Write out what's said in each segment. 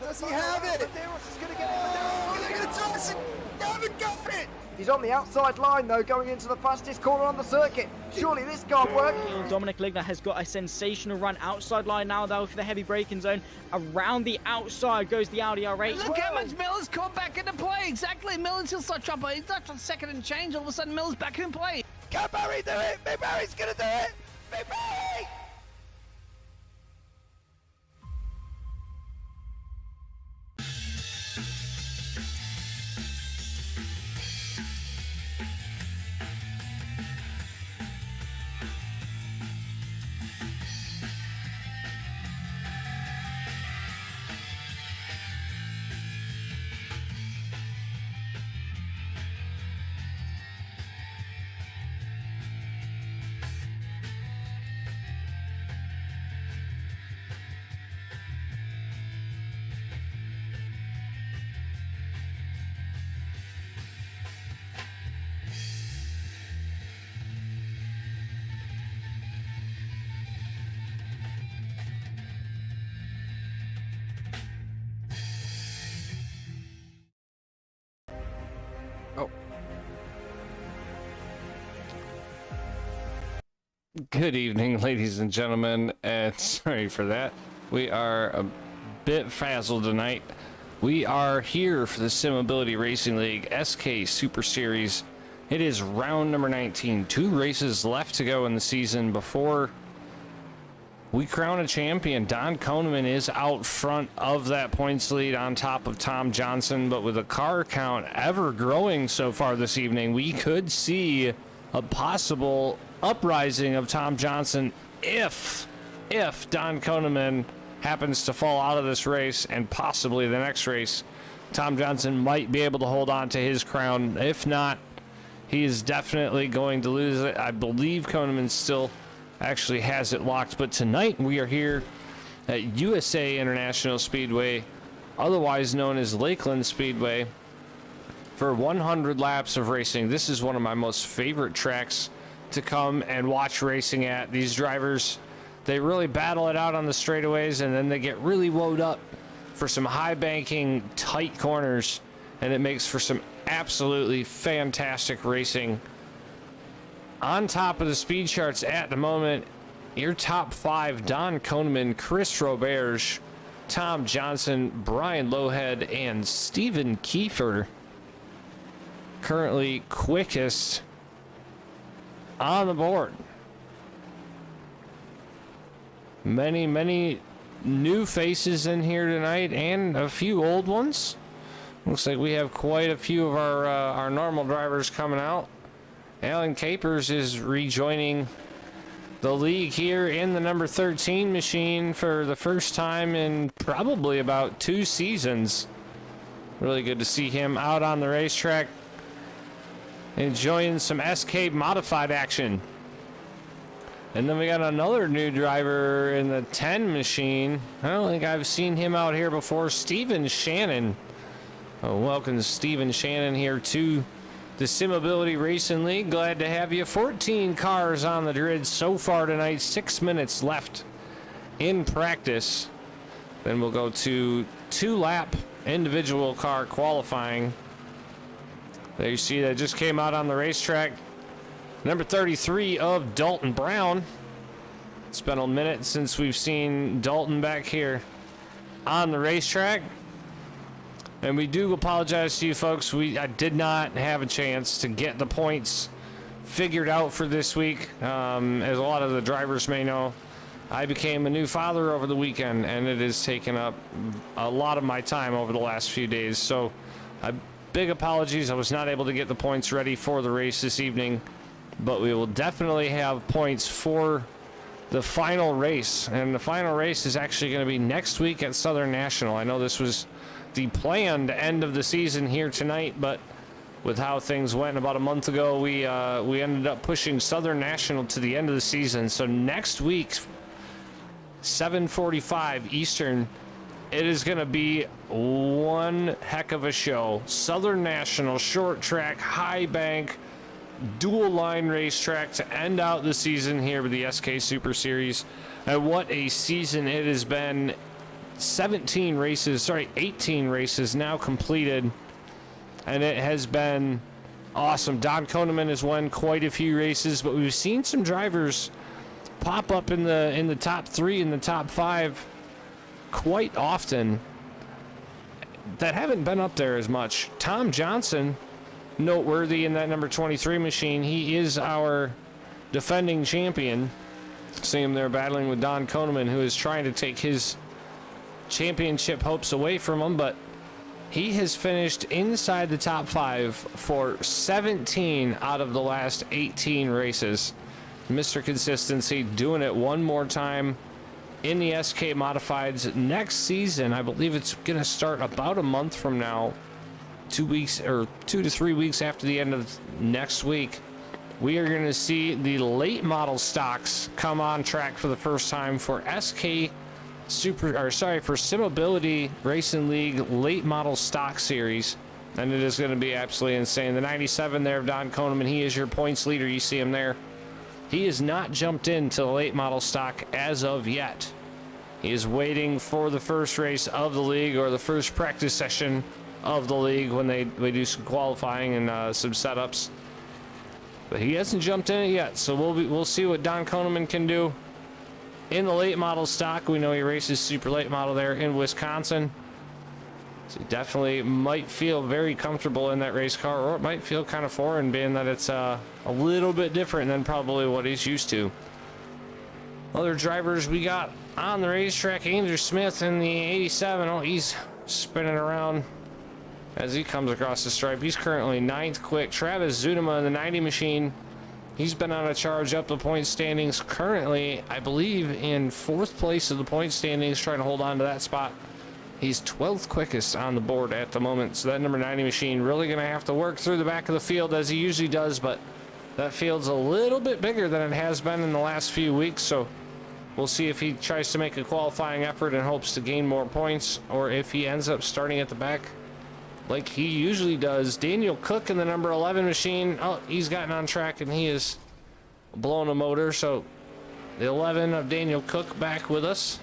Does he have it? Medeiros is going to get it. They're going to toss it. They haven't got it. He's on the outside line though, going into the fastest corner on the circuit. Surely this can't work. Dominic Ligner has got a sensational run outside line now though for the heavy braking zone. Around the outside goes the Audi R8. Look how much Miller's caught back into play. Exactly, Miller's still start trouble. He's not on second and change. All of a sudden, Miller's back in play. Can Barry do it? Big Barry's going to do it. Big Barry! Good evening, ladies and gentlemen, and sorry for that. We are a bit frazzled tonight. We are here for the Simability Racing League SK Super Series. It is round number 19. 2 races left to go in the season before we crown a champion. Don Koneman is out front of that points lead on top of Tom Johnson, but with the car count ever growing so far this evening, we could see a possible uprising of Tom Johnson if Don Koneman happens to fall out of this race and possibly the next race. Tom Johnson might be able to hold on to his crown. If not, he is definitely going to lose it. I believe Koneman still actually has it locked, but tonight we are here at USA International Speedway, otherwise known as Lakeland Speedway, for 100 laps of racing. This is one of my most favorite tracks to come and watch racing at. These drivers, they really battle it out on the straightaways, and then they get really woed up for some high banking, tight corners, and it makes for some absolutely fantastic racing. On top of the speed charts at the moment, your top 5: Don Koneman, Chris Roberge, Tom Johnson, Brian Lowhead, and Stephen Kiefer. Currently quickest on the board. Many new faces in here tonight and a few old ones. Looks like we have quite a few of our normal drivers coming out. Alan Capers is rejoining the league here in the number 13 machine for the first time in probably about 2 seasons. Really good to see him out on the racetrack, enjoying some SK modified action. And then we got another new driver in the 10 machine. I don't think I've seen him out here before. Steven Shannon. Welcome Steven Shannon here to the Simability Racing League. Glad to have you. 14 cars on the grid so far tonight. 6 minutes left in practice. Then we'll go to 2-lap individual car qualifying. There you see that just came out on the racetrack. Number 33 of Dalton Brown. It's been a minute since we've seen Dalton back here on the racetrack. And we do apologize to you folks. I did not have a chance to get the points figured out for this week. As a lot of the drivers may know, I became a new father over the weekend, and it has taken up a lot of my time over the last few days. So big apologies. I was not able to get the points ready for the race this evening, but we will definitely have points for the final race. And the final race is actually going to be next week at Southern National. I know this was the planned end of the season here tonight, but with how things went about a month ago, we ended up pushing Southern National to the end of the season. So next week, 7:45 Eastern, it is going to be one heck of a show. Southern National, short track, high bank, dual line racetrack to end out the season here with the SK Super Series. And what a season it has been 18 races now completed, and it has been awesome. Don Koneman has won quite a few races, but we've seen some drivers pop up in the top 3 and the top 5 quite often that haven't been up there as much. Tom Johnson, noteworthy in that number 23 machine. He is our defending champion. See him there battling with Don Koneman, who is trying to take his championship hopes away from him, but he has finished inside the top 5 for 17 out of the last 18 races. Mr. Consistency doing it one more time in the SK Modifieds next season. I believe it's going to start about a month from now, 2 to 3 weeks after the end of next week. We are going to see the late model stocks come on track for the first time for for Simability Racing League late model stock series, and it is going to be absolutely insane. The 97 there of Don Koneman, he is your points leader. You see him there. He has not jumped into the late model stock as of yet. He is waiting for the first race of the league, or the first practice session of the league, when they do some qualifying and some setups. But he hasn't jumped in it yet, so we'll see what Don Koneman can do in the late model stock. We know he races super late model there in Wisconsin, so he definitely might feel very comfortable in that race car, or it might feel kind of foreign, being that it's a little bit different than probably what he's used to. Other drivers we got on the racetrack: Andrew Smith in the 87. Oh, he's spinning around as he comes across the stripe. He's currently 9th quick. Travis Zunema in the 90 machine. He's been on a charge up the point standings. Currently, I believe, in 4th place of the point standings, trying to hold on to that spot. He's 12th quickest on the board at the moment. So that number 90 machine really going to have to work through the back of the field as he usually does, but that field's a little bit bigger than it has been in the last few weeks. So we'll see if he tries to make a qualifying effort and hopes to gain more points, or if he ends up starting at the back like he usually does. Daniel Cook in the number 11 machine. Oh, he's gotten on track and he is blowing a motor. So the 11 of Daniel Cook back with us.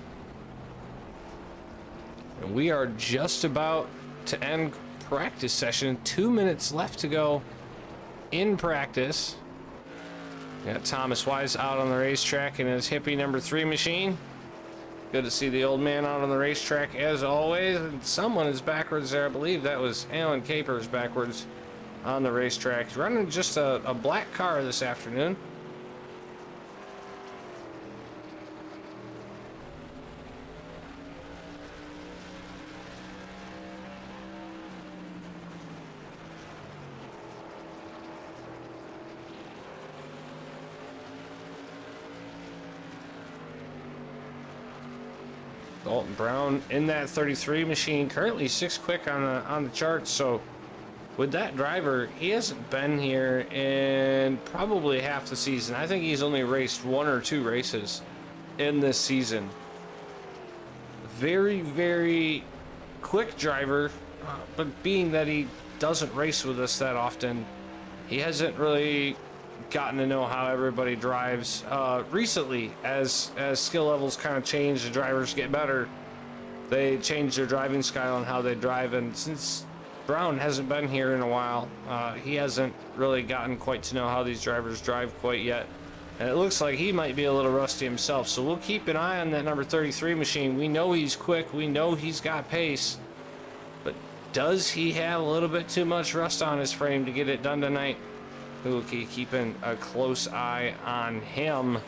And we are just about to end practice session. 2 minutes left to go in practice. Got Thomas Wise out on the racetrack in his hippie number 3 machine. Good to see the old man out on the racetrack as always. And someone is backwards there. I believe that was Alan Capers backwards on the racetrack. He's running just a black car this afternoon. Dalton Brown in that 33 machine, currently 6th quick on the charts. So with that driver, he hasn't been here in probably half the season. I think he's only raced 1 or 2 races in this season. Very, very quick driver, but being that he doesn't race with us that often, he hasn't really gotten to know how everybody drives recently. As skill levels kind of change, the drivers get better, they change their driving style and how they drive. And since Brown hasn't been here in a while, he hasn't really gotten quite to know how these drivers drive quite yet, and it looks like he might be a little rusty himself. So we'll keep an eye on that number 33 machine. We know he's quick, we know he's got pace, but does he have a little bit too much rust on his frame to get it done tonight? We'll keep keeping a close eye on him.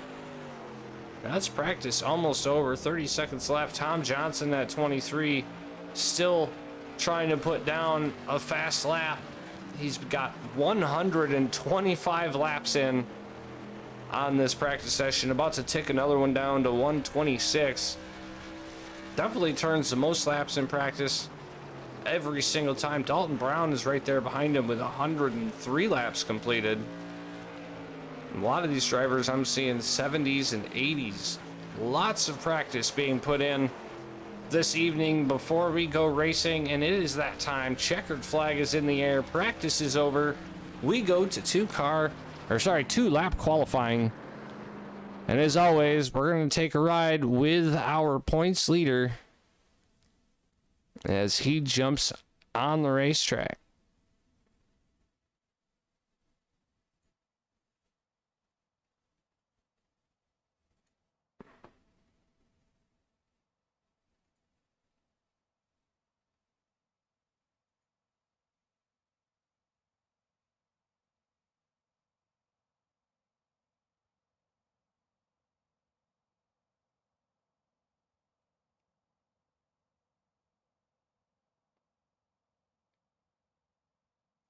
That's practice almost over. 30 seconds left. Tom Johnson at 23, still trying to put down a fast lap. He's got 125 laps in on this practice session. About to tick another one down to 126. Definitely turns the most laps in practice every single time. Dalton Brown is right there behind him with 103 laps completed. A lot of these drivers I'm seeing 70s and 80s. Lots of practice being put in this evening before we go racing, and it is that time. Checkered flag is in the air. Practice is over. We go to 2 lap qualifying. And as always, we're going to take a ride with our points leader, as he jumps on the racetrack.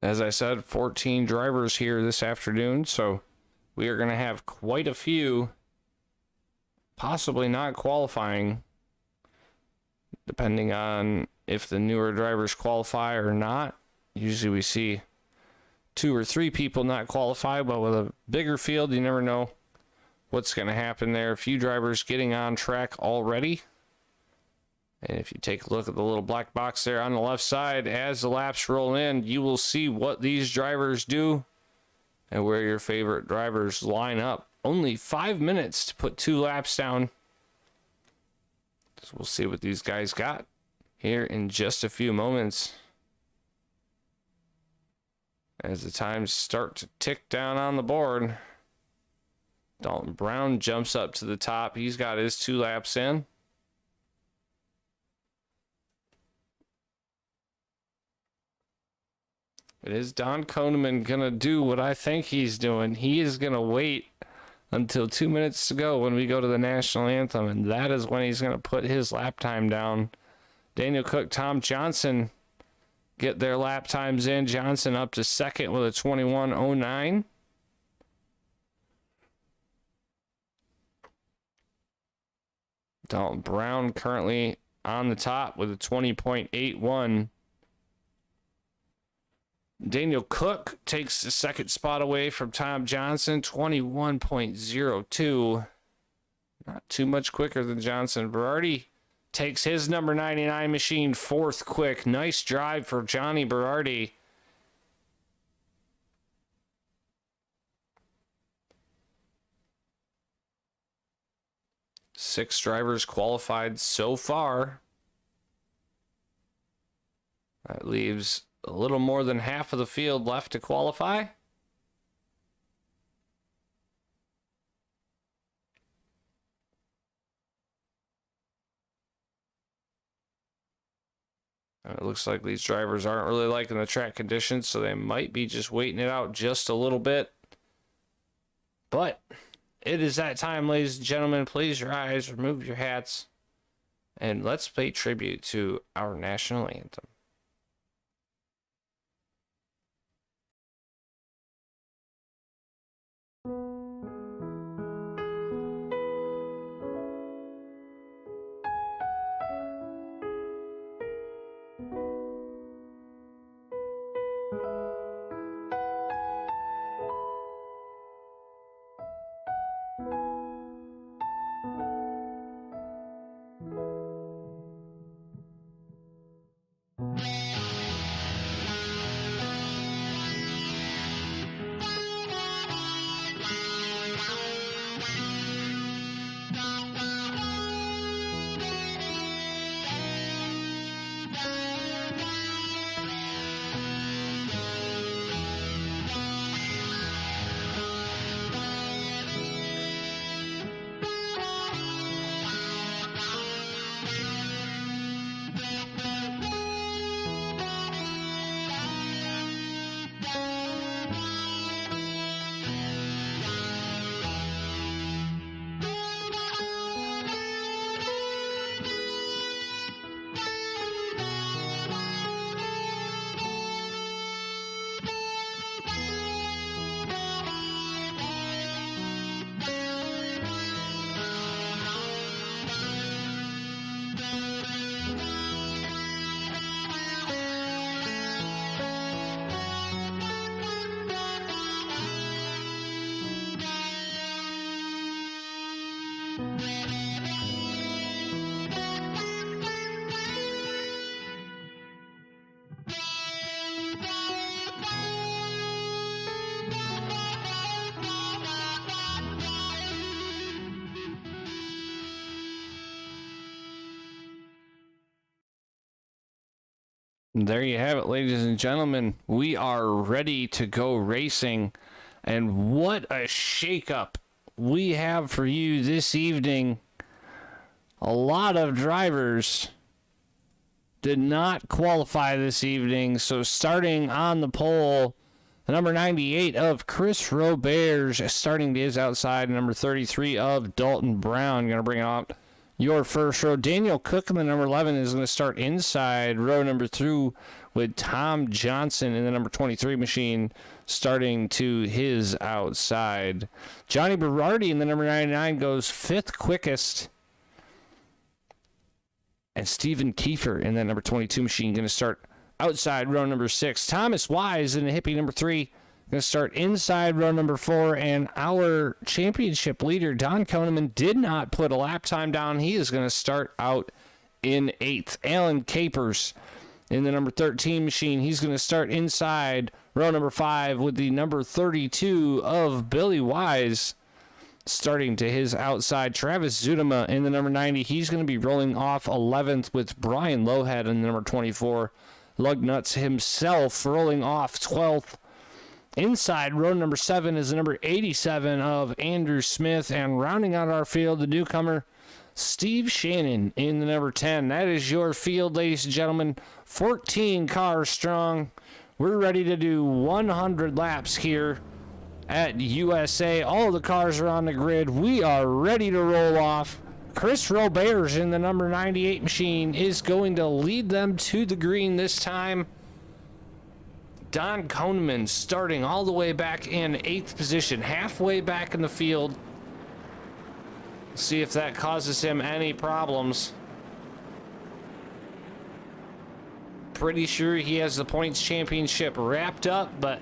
As I said, 14 drivers here this afternoon, so we are going to have quite a few possibly not qualifying, depending on if the newer drivers qualify or not. Usually we see 2 or 3 people not qualify, but with a bigger field, you never know what's going to happen there. A few drivers getting on track already. And if you take a look at the little black box there on the left side, as the laps roll in, you will see what these drivers do and where your favorite drivers line up. Only 5 minutes to put 2 laps down. So we'll see what these guys got here in just a few moments, as the times start to tick down on the board. Dalton Brown jumps up to the top. He's got his 2 laps in. But is Don Koneman going to do what I think he's doing? He is going to wait until 2 minutes to go when we go to the national anthem, and that is when he's going to put his lap time down. Daniel Cook, Tom Johnson get their lap times in. Johnson up to second with a 21:09. Dalton Brown currently on the top with a 20.81. Daniel Cook takes the second spot away from Tom Johnson, 21.02. Not too much quicker than Johnson. Berardi takes his number 99 machine fourth quick. Nice drive for Johnny Berardi. Six drivers qualified so far. That leaves a little more than half of the field left to qualify. And it looks like these drivers aren't really liking the track conditions, so they might be just waiting it out just a little bit. But it is that time, ladies and gentlemen. Please your eyes, remove your hats, and let's pay tribute to our national anthem. There you have it, ladies and gentlemen. We are ready to go racing. And what a shakeup we have for you this evening. A lot of drivers did not qualify this evening. So starting on the pole, the number 98 of Chris Robert starting his outside. Number 33 of Dalton Brown going to bring out your first row. Daniel Cook in the number 11 is going to start inside row number 2 with Tom Johnson in the number 23 machine starting to his outside. Johnny Berardi in the number 99 goes 5th quickest. And Stephen Kiefer in that number 22 machine going to start outside row number 6. Thomas Wise in the hippie number 3 going to start inside row number 4. And our championship leader, Don Koneman, did not put a lap time down. He is going to start out in 8th. Alan Capers in the number 13 machine. He's going to start inside row number 5 with the number 32 of Billy Wise starting to his outside. Travis Zudema in the number 90. He's going to be rolling off 11th with Brian Lowhead in the number 24. Lugnuts himself rolling off 12th. Inside row number 7 is the number 87 of Andrew Smith. And rounding out our field, the newcomer, Steve Shannon in the number 10. That is your field, ladies and gentlemen. 14 cars strong. We're ready to do 100 laps here at USA. All the cars are on the grid. We are ready to roll off. Chris Roberts in the number 98 machine is going to lead them to the green this time. Don Koneman starting all the way back in 8th position, halfway back in the field. See if that causes him any problems. Pretty sure he has the points championship wrapped up, but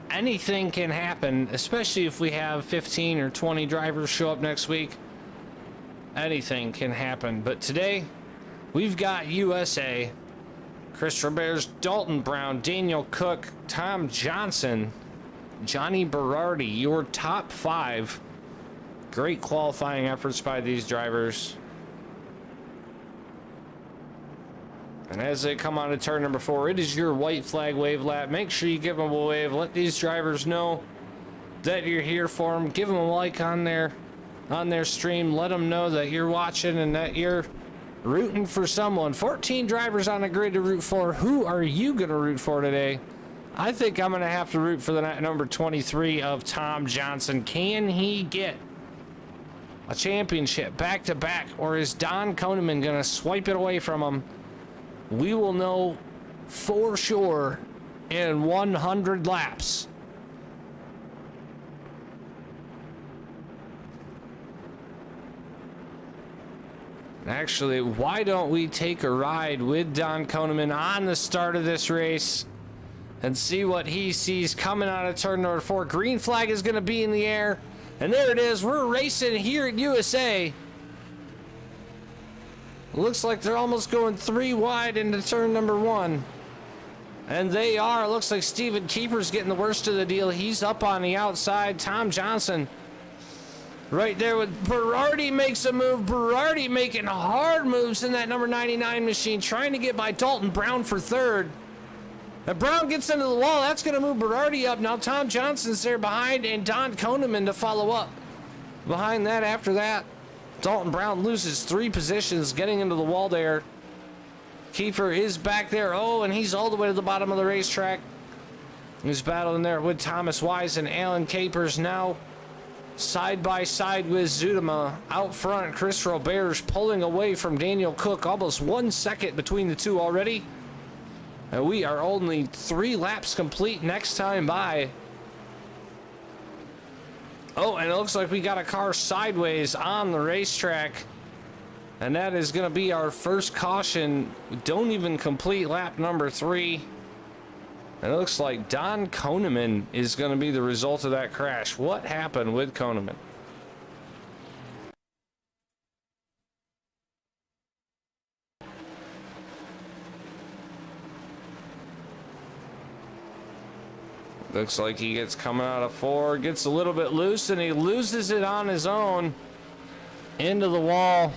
anything can happen, especially if we have 15 or 20 drivers show up next week. Anything can happen. But today, we've got USA, Chris Roberts, Dalton Brown, Daniel Cook, Tom Johnson, Johnny Berardi, your top 5. Great qualifying efforts by these drivers. And as they come on to turn number 4, it is your white flag wave lap. Make sure you give them a wave. Let these drivers know that you're here for them. Give them a like on their stream. Let them know that you're watching and that you're rooting for someone. 14 drivers on the grid to root for. Who are you going to root for today? I think I'm going to have to root for the number 23 of Tom Johnson. Can he get a championship back-to-back, or is Don Koneman going to swipe it away from him? We will know for sure in 100 laps. Actually, why don't we take a ride with Don Koneman on the start of this race and see what he sees coming out of turn number 4. Green flag is going to be in the air. And there it is. We're racing here at USA. Looks like they're almost going 3 wide into turn number 1. And they are. Looks like Stephen Kiefer's getting the worst of the deal. He's up on the outside. Tom Johnson right there with Berardi makes a move. Berardi making hard moves in that number 99 machine, trying to get by Dalton Brown for 3rd. If Brown gets into the wall, that's going to move Berardi up. Now Tom Johnson's there behind, and Don Koneman to follow up. Behind that, after that, Dalton Brown loses 3 positions getting into the wall there. Kiefer is back there. Oh, and he's all the way to the bottom of the racetrack. He's battling there with Thomas Wise and Alan Capers now side by side with Zudema. Out front, Chris Roberts pulling away from Daniel Cook. Almost 1 second between the two already. And we are only 3 laps complete next time by. Oh, and it looks like we got a car sideways on the racetrack. And that is going to be our first caution. We don't even complete lap number 3. And it looks like Don Koneman is going to be the result of that crash. What happened with Koneman? Looks like he gets coming out of 4, gets a little bit loose, and he loses it on his own into the wall.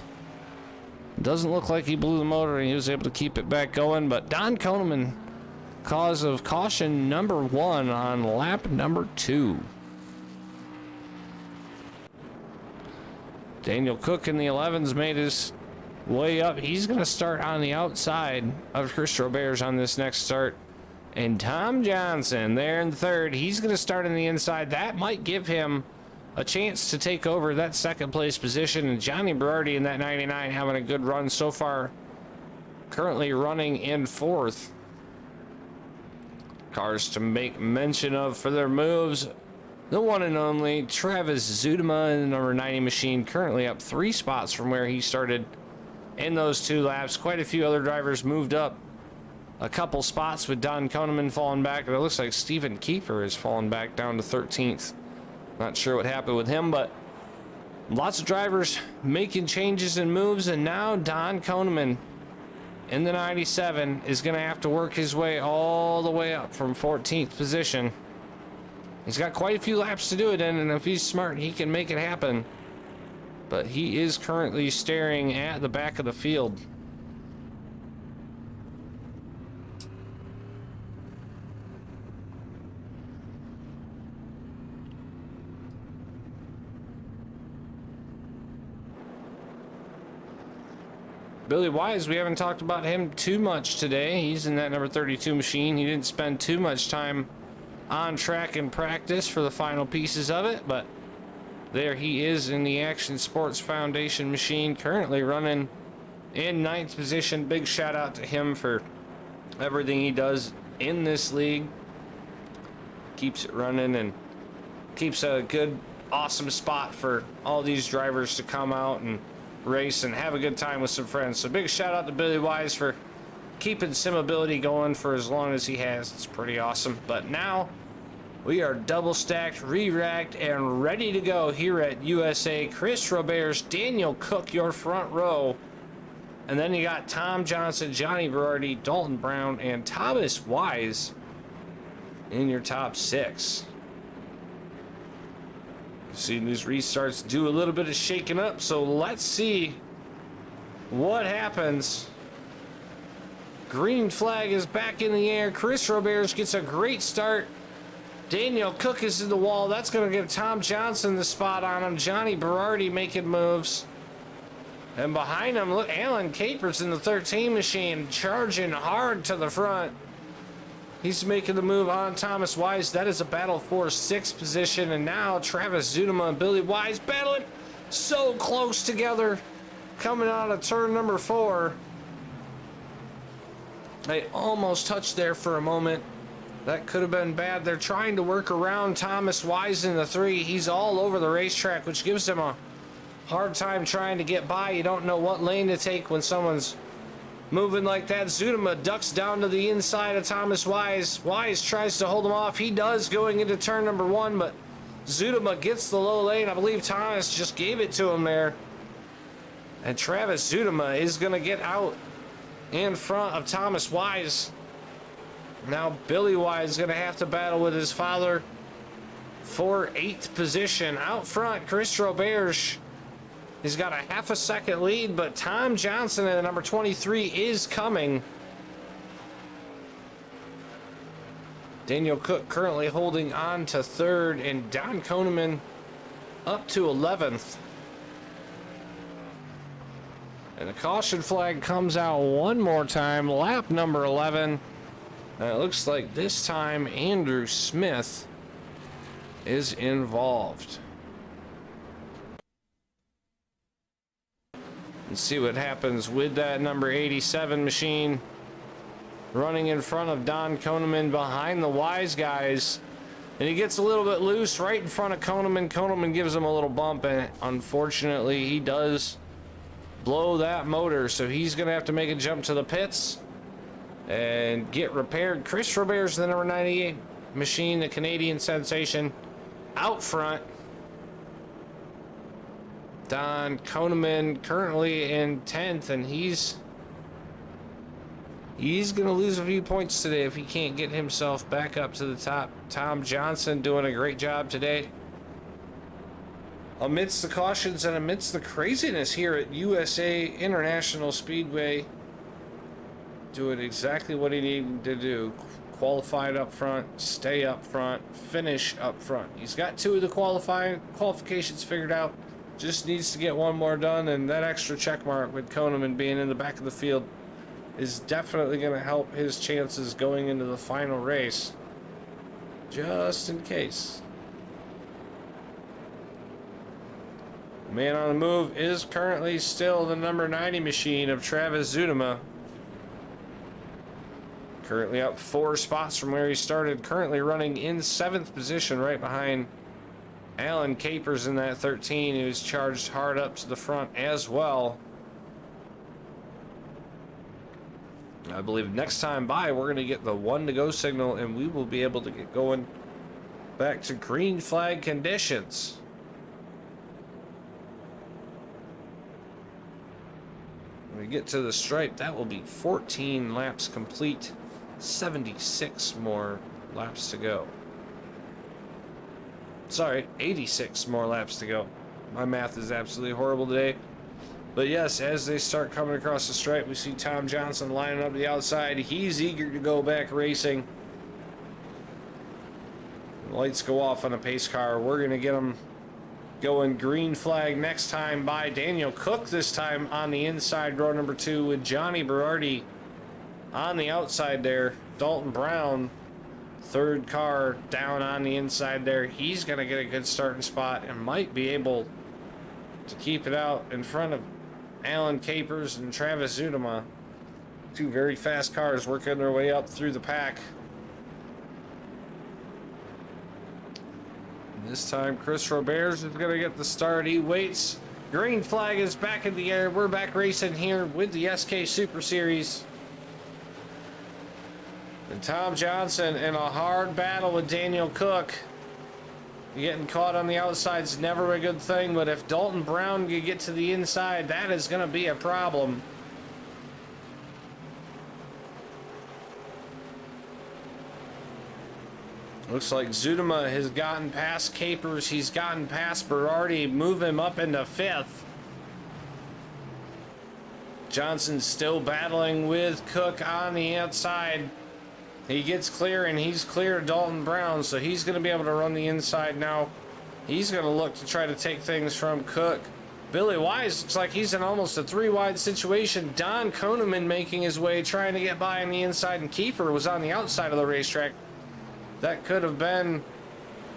Doesn't look like he blew the motor and he was able to keep it back going, but Don Koneman, cause of caution number 1 on lap number 2. Daniel Cook in the 11s made his way up. He's going to start on the outside of Chris Roberts on this next start. And Tom Johnson there in third. He's going to start on the inside. That might give him a chance to take over that second place position. And Johnny Berardi in that 99 having a good run so far. Currently running in fourth. Cars to make mention of for their moves. The one and only Travis Zudema in the number 90 machine, currently up 3 spots from where he started in those 2 laps. Quite a few other drivers moved up a couple spots, with Don Koneman falling back. And it looks like Stephen Kiefer has fallen back down to 13th. Not sure what happened with him, but lots of drivers making changes and moves. And now Don Koneman in the 97 is going to have to work his way all the way up from 14th position. He's got quite a few laps to do it in, and if he's smart, he can make it happen. But he is currently staring at the back of the field. Billy Wise, we haven't talked about him too much today. He's in that number 32 machine. He didn't spend too much time on track in practice for the final pieces of it, but there he is in the Action Sports Foundation machine, currently running in 9th position. Big shout out to him for everything he does in this league. Keeps it running and keeps a good, awesome spot for all these drivers to come out and race and have a good time with some friends. So big shout out to Billy Wise for keeping Simability going for as long as he has. It's pretty awesome. But now we are double stacked, re-racked, and ready to go here at USA. Chris Roberts, Daniel Cook, your front row. And then you got Tom Johnson, Johnny Berardi, Dalton Brown, and Thomas Wise in your top 6. See, these restarts do a little bit of shaking up, so let's see what happens. Green flag is back in the air. Chris Roberts gets a great start. Daniel Cook is in the wall. That's going to give Tom Johnson the spot on him. Johnny Berardi making moves. And behind him, look, Alan Capers in the 13 machine, charging hard to the front. He's making the move on Thomas Wise. That is a battle for 6th position. And now Travis Zudema and Billy Wise battling so close together. Coming out of turn number 4. They almost touched there for a moment. That could have been bad. They're trying to work around Thomas Wise in the 3. He's all over the racetrack, which gives him a hard time trying to get by. You don't know what lane to take when someone's moving like that. Zudema ducks down to the inside of Thomas Wise. Wise tries to hold him off. He does going into turn number 1, but Zudema gets the low lane. I believe Thomas just gave it to him there. And Travis Zudema is going to get out in front of Thomas Wise. Now Billy Wise is going to have to battle with his father for 8th position. Out front, Chris Roberts. He's got a half a second lead, but Tom Johnson in the number 23 is coming. Daniel Cook currently holding on to 3rd, and Don Koneman up to 11th. And the caution flag comes out one more time, lap number 11. And it looks like this time Andrew Smith is involved. Let's see what happens with that number 87 machine running in front of Don Koneman behind the Wise guys. And he gets a little bit loose right in front of Koneman. Koneman gives him a little bump, and unfortunately he does blow that motor. So he's going to have to make a jump to the pits and get repaired. Chris Roberts, the number 98 machine, the Canadian sensation, out front. Don Koneman currently in 10th, and he's going to lose a few points today if he can't get himself back up to the top. Tom Johnson doing a great job today. amidst the cautions and amidst the craziness here at USA International Speedway, doing exactly what he needed to do. Qualified up front, stay up front, finish up front. He's got 2 of the qualifications figured out. Just needs to get 1 more done, and that extra check mark with Koneman being in the back of the field is definitely going to help his chances going into the final race. Just in case. The man on the move is currently still the number 90 machine of Travis Zudema. Currently up 4 spots from where he started. Currently running in 7th position right behind Alan Capers in that 13, who's charged hard up to the front as well. I believe next time by we're going to get the 1 to go signal and we will be able to get going back to green flag conditions. When we get to the stripe, that will be 14 laps complete. 76 more laps to go. Sorry, 86 more laps to go. My math is absolutely horrible today. But yes, as they start coming across the stripe, we see Tom Johnson lining up to the outside. He's eager to go back racing. The lights go off on a pace car. We're going to get him going green flag next time by Daniel Cook, this time on the inside, row number 2, with Johnny Berardi on the outside there. Dalton Brown, 3rd car down on the inside there. He's going to get a good starting spot and might be able to keep it out in front of Alan Capers and Travis Zudema. 2 very fast cars working their way up through the pack. This time Chris Roberts is going to get the start. He waits. Green flag is back in the air. We're back racing here with the SK Super Series. And Tom Johnson in a hard battle with Daniel Cook. Getting caught on the outside is never a good thing, but if Dalton Brown can get to the inside, that is going to be a problem. Looks like Zudema has gotten past Capers. He's gotten past Berardi. Move him up into 5th. Johnson's still battling with Cook on the outside. He gets clear, and he's clear of Dalton Brown, so he's going to be able to run the inside now. He's going to look to try to take things from Cook. Billy Wise looks like he's in almost a 3-wide situation. Don Koneman making his way, trying to get by on the inside, and Kiefer was on the outside of the racetrack. That could have been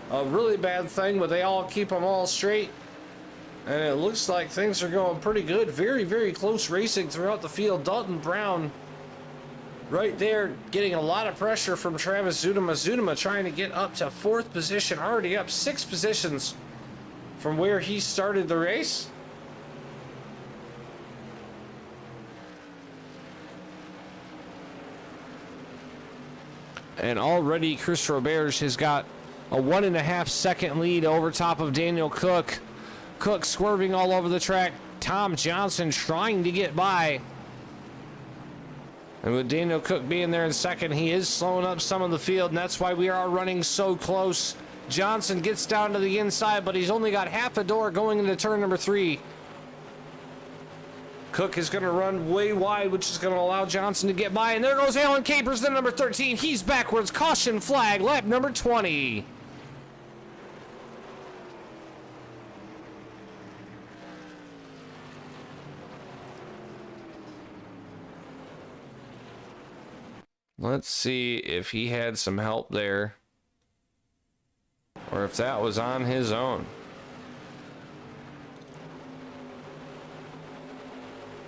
a really bad thing, but they all keep them all straight. And it looks like things are going pretty good. Very, very close racing throughout the field. Dalton Brown right there getting a lot of pressure from Travis Zudema. Zudema trying to get up to 4th position, already up 6 positions from where he started the race. And already Chris Roberts has got a 1.5 second lead over top of Daniel Cook. Cook swerving all over the track. Tom Johnson trying to get by. And with Daniel Cook being there in 2nd, he is slowing up some of the field, and that's why we are running so close. Johnson gets down to the inside, but he's only got half a door going into turn number 3. Cook is going to run way wide, which is going to allow Johnson to get by. And there goes Alan Capers, then number 13. He's backwards. Caution flag, lap number 20. Let's see if he had some help there, or if that was on his own.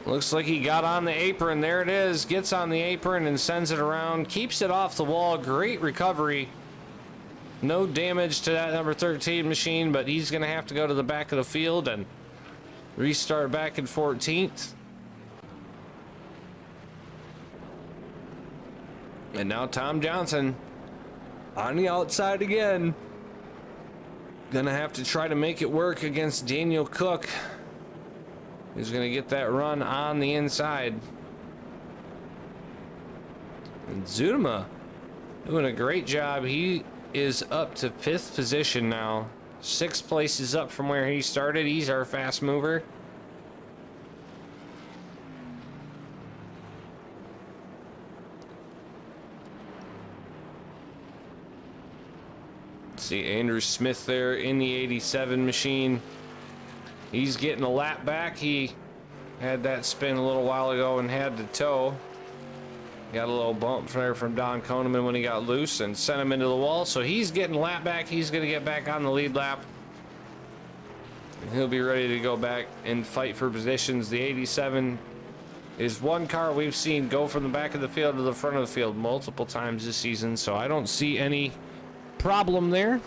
Looks like he got on the apron. There it is. Gets on the apron and sends it around. Keeps it off the wall. Great recovery. No damage to that number 13 machine, but he's going to have to go to the back of the field and restart back in 14th. And now Tom Johnson on the outside again. Gonna have to try to make it work against Daniel Cook, who's gonna get that run on the inside. And Zudema doing a great job. He is up to 5th position now. 6 places up from where he started. He's our fast mover. See Andrew Smith there in the 87 machine. He's getting a lap back. He had that spin a little while ago and had to tow. Got a little bump there from Don Koneman when he got loose and sent him into the wall. So he's getting a lap back. He's going to get back on the lead lap. And he'll be ready to go back and fight for positions. The 87 is one car we've seen go from the back of the field to the front of the field multiple times this season. So I don't see any problem there.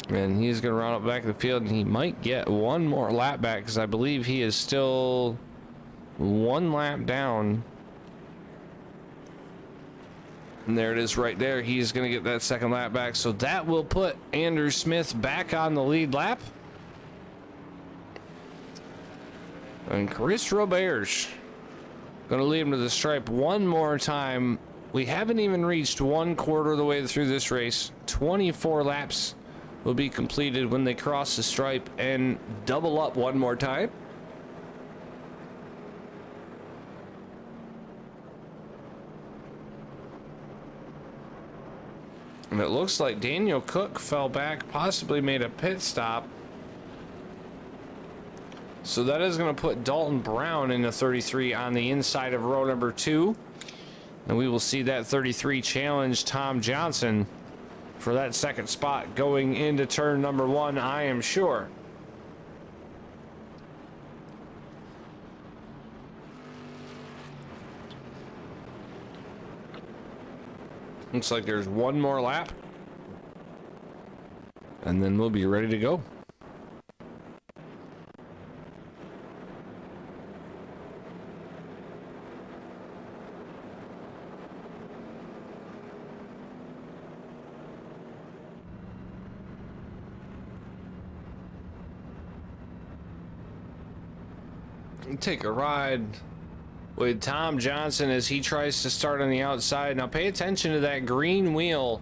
And he's going to run up back of the field, and he might get one more lap back because I believe he is still 1 lap down. And there it is right there. He's going to get that 2nd lap back. So that will put Andrew Smith back on the lead lap. And Chris Roberge going to lead him to the stripe one more time. We haven't even reached 1/4 of the way through this race. 24 laps will be completed when they cross the stripe and double up one more time. And it looks like Daniel Cook fell back, possibly made a pit stop. So that is going to put Dalton Brown in the 33 on the inside of row number 2. And we will see that 33 challenge Tom Johnson for that 2nd spot going into turn number 1, I am sure. Looks like there's one more lap. And then we'll be ready to go. Take a ride with Tom Johnson as he tries to start on the outside. Now pay attention to that green wheel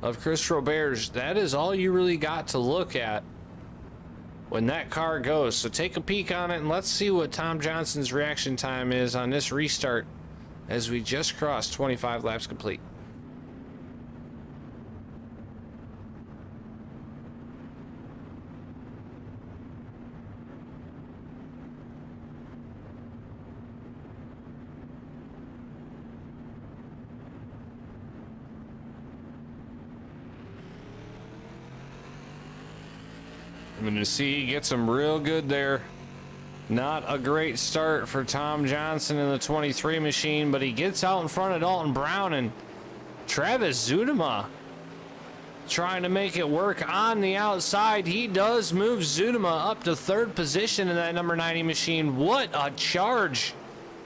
of Chris Roberge. That is all you really got to look at when that car goes. So take a peek on it and let's see what Tom Johnson's reaction time is on this restart as we just crossed 25 laps complete. I'm going to see he gets him real good there. Not a great start for Tom Johnson in the 23 machine, but he gets out in front of Dalton Brown and Travis Zudema trying to make it work on the outside. He does move Zudema up to 3rd position in that number 90 machine. What a charge.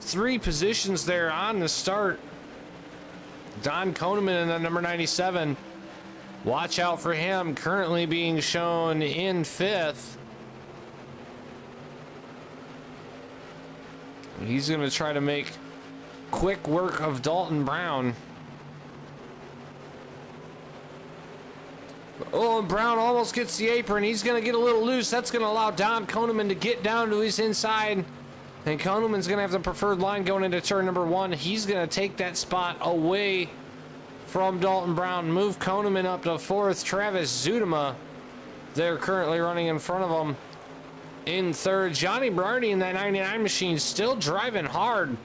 3 positions there on the start. Don Koneman in that number 97. Watch out for him, currently being shown in 5th. He's going to try to make quick work of Dalton Brown. Oh, and Brown almost gets the apron. He's going to get a little loose. That's going to allow Don Koneman to get down to his inside. And Koneman's going to have the preferred line going into turn number 1. He's going to take that spot away from Dalton Brown. Move Koneman up to 4th. Travis Zudema, they're currently running in front of him in 3rd. Johnny Berardi in that 99 machine still driving hard.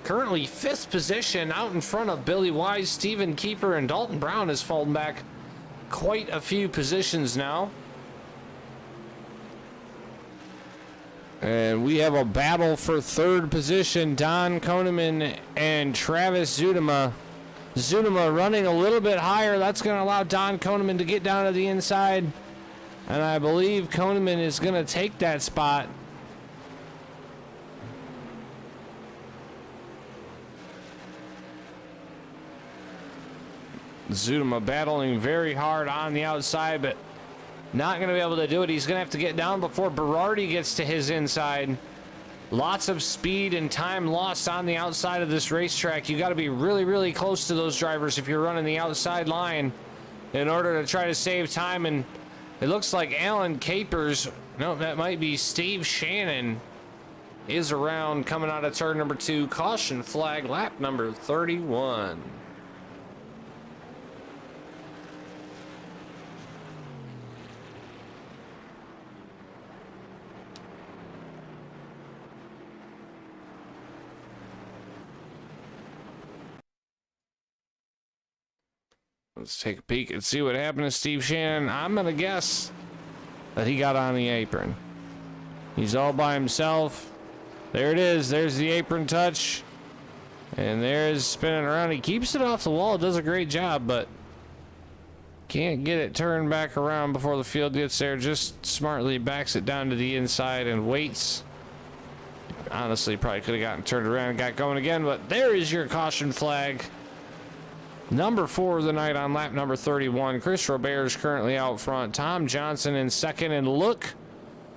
Currently 5th position out in front of Billy Wise, Steven Kiefer, and Dalton Brown has fallen back quite a few positions now. And we have a battle for 3rd position. Don Koneman and Travis Zudema. Zudema running a little bit higher. That's going to allow Don Koneman to get down to the inside. And I believe Koneman is going to take that spot. Zudema battling very hard on the outside, but not going to be able to do it. He's going to have to get down before Berardi gets to his inside. Lots of speed and time lost on the outside of this racetrack. You got to be really, really close to those drivers if you're running the outside line in order to try to save time. And it looks like Alan Capers, no, that might be Steve Shannon, is around coming out of turn number 2. Caution flag, lap number 31. Let's take a peek and see what happened to Steve Shannon. I'm going to guess that he got on the apron. He's all by himself. There it is. There's the apron touch. And there's spinning around. He keeps it off the wall. Does a great job, but can't get it turned back around before the field gets there. Just smartly backs it down to the inside and waits. Honestly, probably could have gotten turned around and got going again, but there is your caution flag. Number 4 of the night on lap number 31. Chris Robert is currently out front. Tom Johnson in second, and look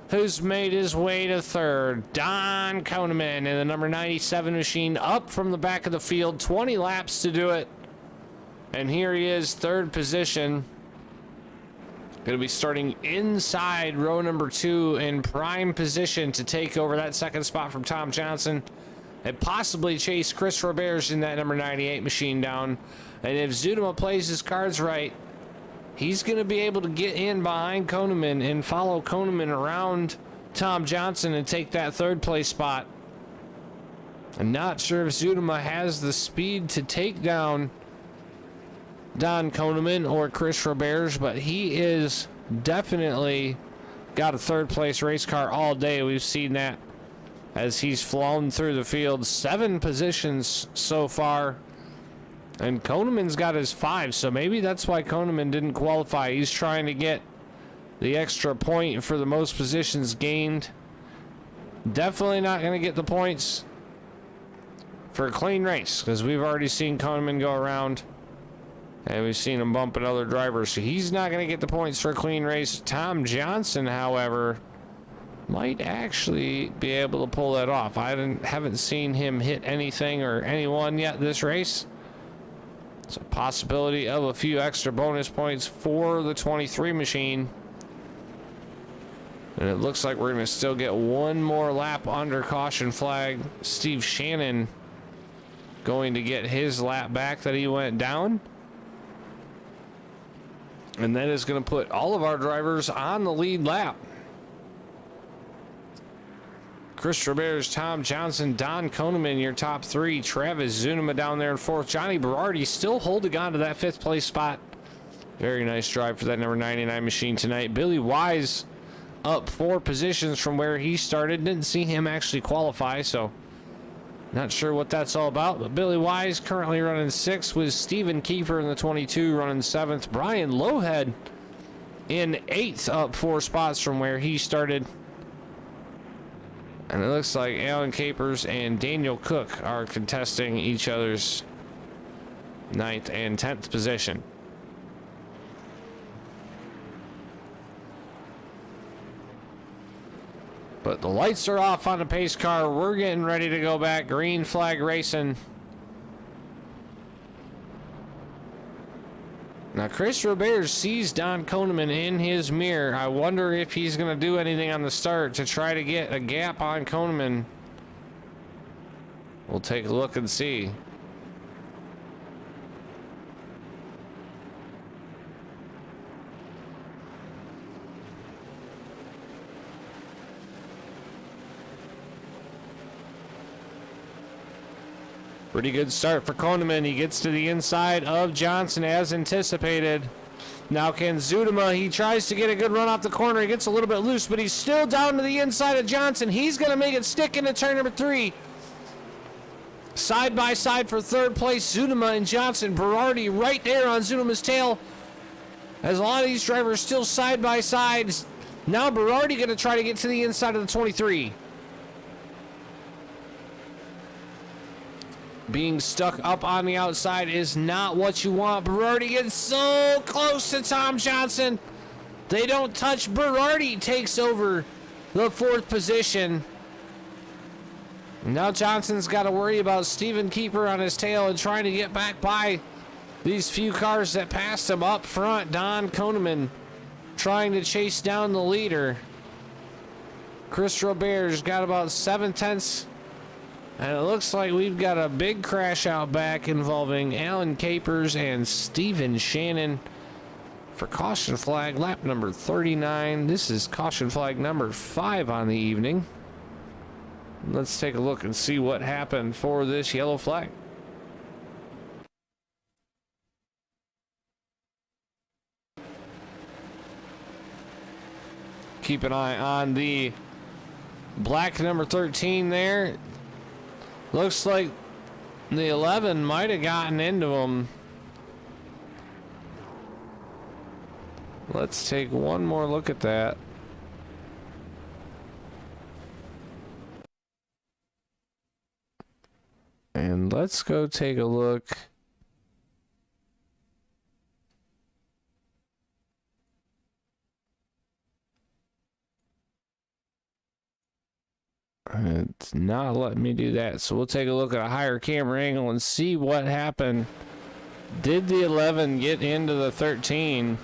who's made his way to third. Don Koneman in the number 97 machine, up from the back of the field. 20 laps to do it. And here he is, third position. Going to be starting inside row number 2 in prime position to take over that second spot from Tom Johnson and possibly chase Chris Roberts in that number 98 machine down. And if Zudema plays his cards right, he's going to be able to get in behind Koneman and follow Koneman around Tom Johnson and take that third place spot. I'm not sure if Zudema has the speed to take down Don Koneman or Chris Roberts, but he is definitely got a third place race car all day. We've seen that as he's flown through the field. 7 positions so far. And Koneman's got his 5, so maybe that's why Koneman didn't qualify. He's trying to get the extra point for the most positions gained. Definitely not going to get the points for a clean race, because we've already seen Koneman go around, and we've seen him bump at other drivers, so he's not going to get the points for a clean race. Tom Johnson, however, might actually be able to pull that off. I haven't seen him hit anything or anyone yet this race. It's a possibility of a few extra bonus points for the 23 machine. And it looks like we're going to still get one more lap under caution flag. Steve Shannon going to get his lap back that he went down. And that is going to put all of our drivers on the lead lap. Chris Roberts, Tom Johnson, Don Koneman, your top 3. Travis Zunema down there in 4th. Johnny Berardi still holding on to that 5th place spot. Very nice drive for that number 99 machine tonight. Billy Wise up 4 positions from where he started. Didn't see him actually qualify, so not sure what that's all about. But Billy Wise currently running 6th with Stephen Kiefer in the 22 running 7th. Brian Lowhead in 8th, up 4 spots from where he started. And it looks like Alan Capers and Daniel Cook are contesting each other's 9th and 10th position. But the lights are off on the pace car. We're getting ready to go back. Green flag racing. Now, Chris Roberts sees Don Koneman in his mirror. I wonder if he's going to do anything on the start to try to get a gap on Koneman. We'll take a look and see. Pretty good start for Koneman. He gets to the inside of Johnson as anticipated. Now can Zudema, he tries to get a good run off the corner. He gets a little bit loose, but he's still down to the inside of Johnson. He's going to make it stick into turn number 3. Side by side for 3rd place, Zudema and Johnson. Berardi right there on Zudema's tail. As a lot of these drivers still side by side. Now Berardi going to try to get to the inside of the 23. Being stuck up on the outside is not what you want. Berardi gets so close to Tom Johnson. They don't touch. Berardi takes over the 4th position. Now Johnson's got to worry about Stephen Kiefer on his tail and trying to get back by these few cars that passed him up front. Don Koneman trying to chase down the leader. Chris Robert's got about 7/10, and it looks like we've got a big crash out back involving Alan Capers and Steven Shannon for caution flag lap number 39. This is caution flag number 5 on the evening. Let's take a look and see what happened for this yellow flag. Keep an eye on the black number 13 there. Looks like the 11 might have gotten into him. Let's take one more look at that. And let's go take a look. It's not letting me do that, so we'll take a look at a higher camera angle and see what happened. Did the 11 get into the 13?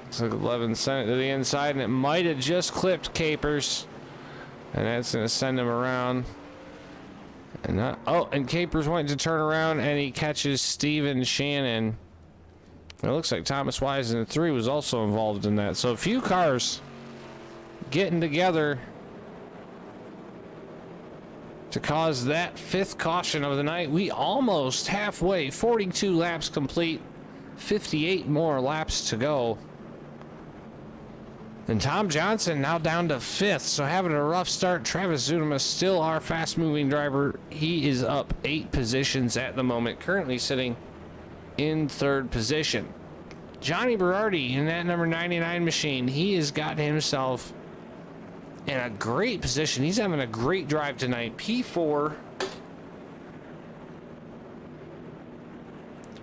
Looks like 11 sent it to the inside, and it might have just clipped Capers, and that's going to send him around. And and Capers went to turn around, and he catches Steven Shannon. It looks like Thomas Wise in the 3 was also involved in that. So a few cars getting together to cause that 5th caution of the night. We almost halfway, 42 laps complete, 58 more laps to go. And Tom Johnson now down to 5th, so having a rough start. Travis Zunema still our fast-moving driver. He is up 8 positions at the moment, currently sitting in 3rd position. Johnny Berardi in that number 99 machine, he has got himself in a great position. He's having a great drive tonight. P4.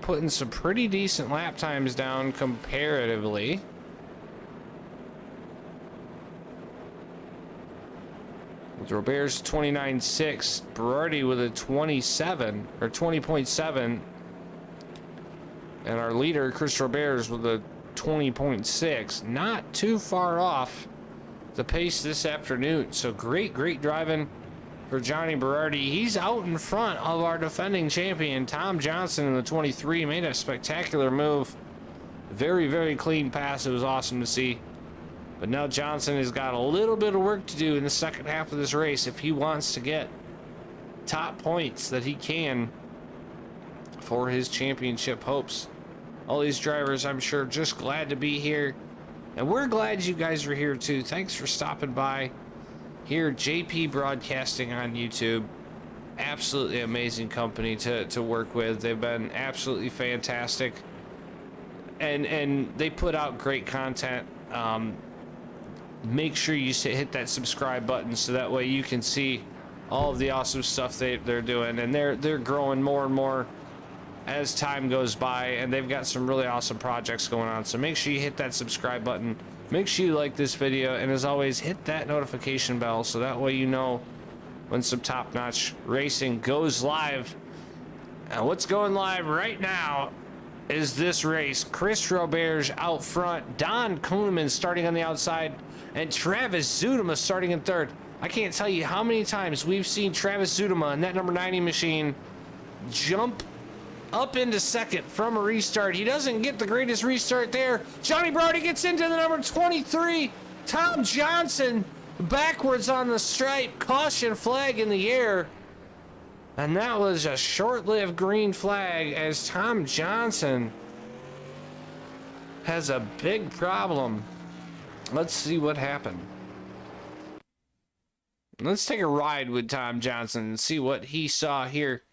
Putting some pretty decent lap times down comparatively. With Robert's 29.6, Berardi with a 27 or 20.7, and our leader Chris Robert's with a 20.6. Not too far off the pace this afternoon. So great driving for Johnny Berardi. He's out in front of our defending champion Tom Johnson in the 23. Made a spectacular move. Very clean pass. It was awesome to see. But now Johnson has got a little bit of work to do in the second half of this race if he wants to get top points that he can for his championship hopes. All these drivers, I'm sure, just glad to be here. And we're glad you guys are here too. Thanks for stopping by here. JP Broadcasting on YouTube. Absolutely amazing company to work with. They've been absolutely fantastic. And they put out great content. Make sure you hit that subscribe button so that way you can see all of the awesome stuff they're doing. And they're growing more and more as time goes by, and they've got some really awesome projects going on. So make sure you hit that subscribe button. Make sure you like this video, and as always, hit that notification bell so that way you know when some top-notch racing goes live. And what's going live right now is this race. Chris Robert's out front, Don Koneman starting on the outside, and Travis Zunema starting in 3rd. I can't tell you how many times we've seen Travis Zunema in that number 90 machine jump up into 2nd from a restart. He doesn't get the greatest restart there. Johnny Berardi gets into the number 23. Tom Johnson backwards on the stripe. Caution flag in the air. And that was a short-lived green flag as Tom Johnson has a big problem. Let's see what happened. Let's take a ride with Tom Johnson and see what he saw here.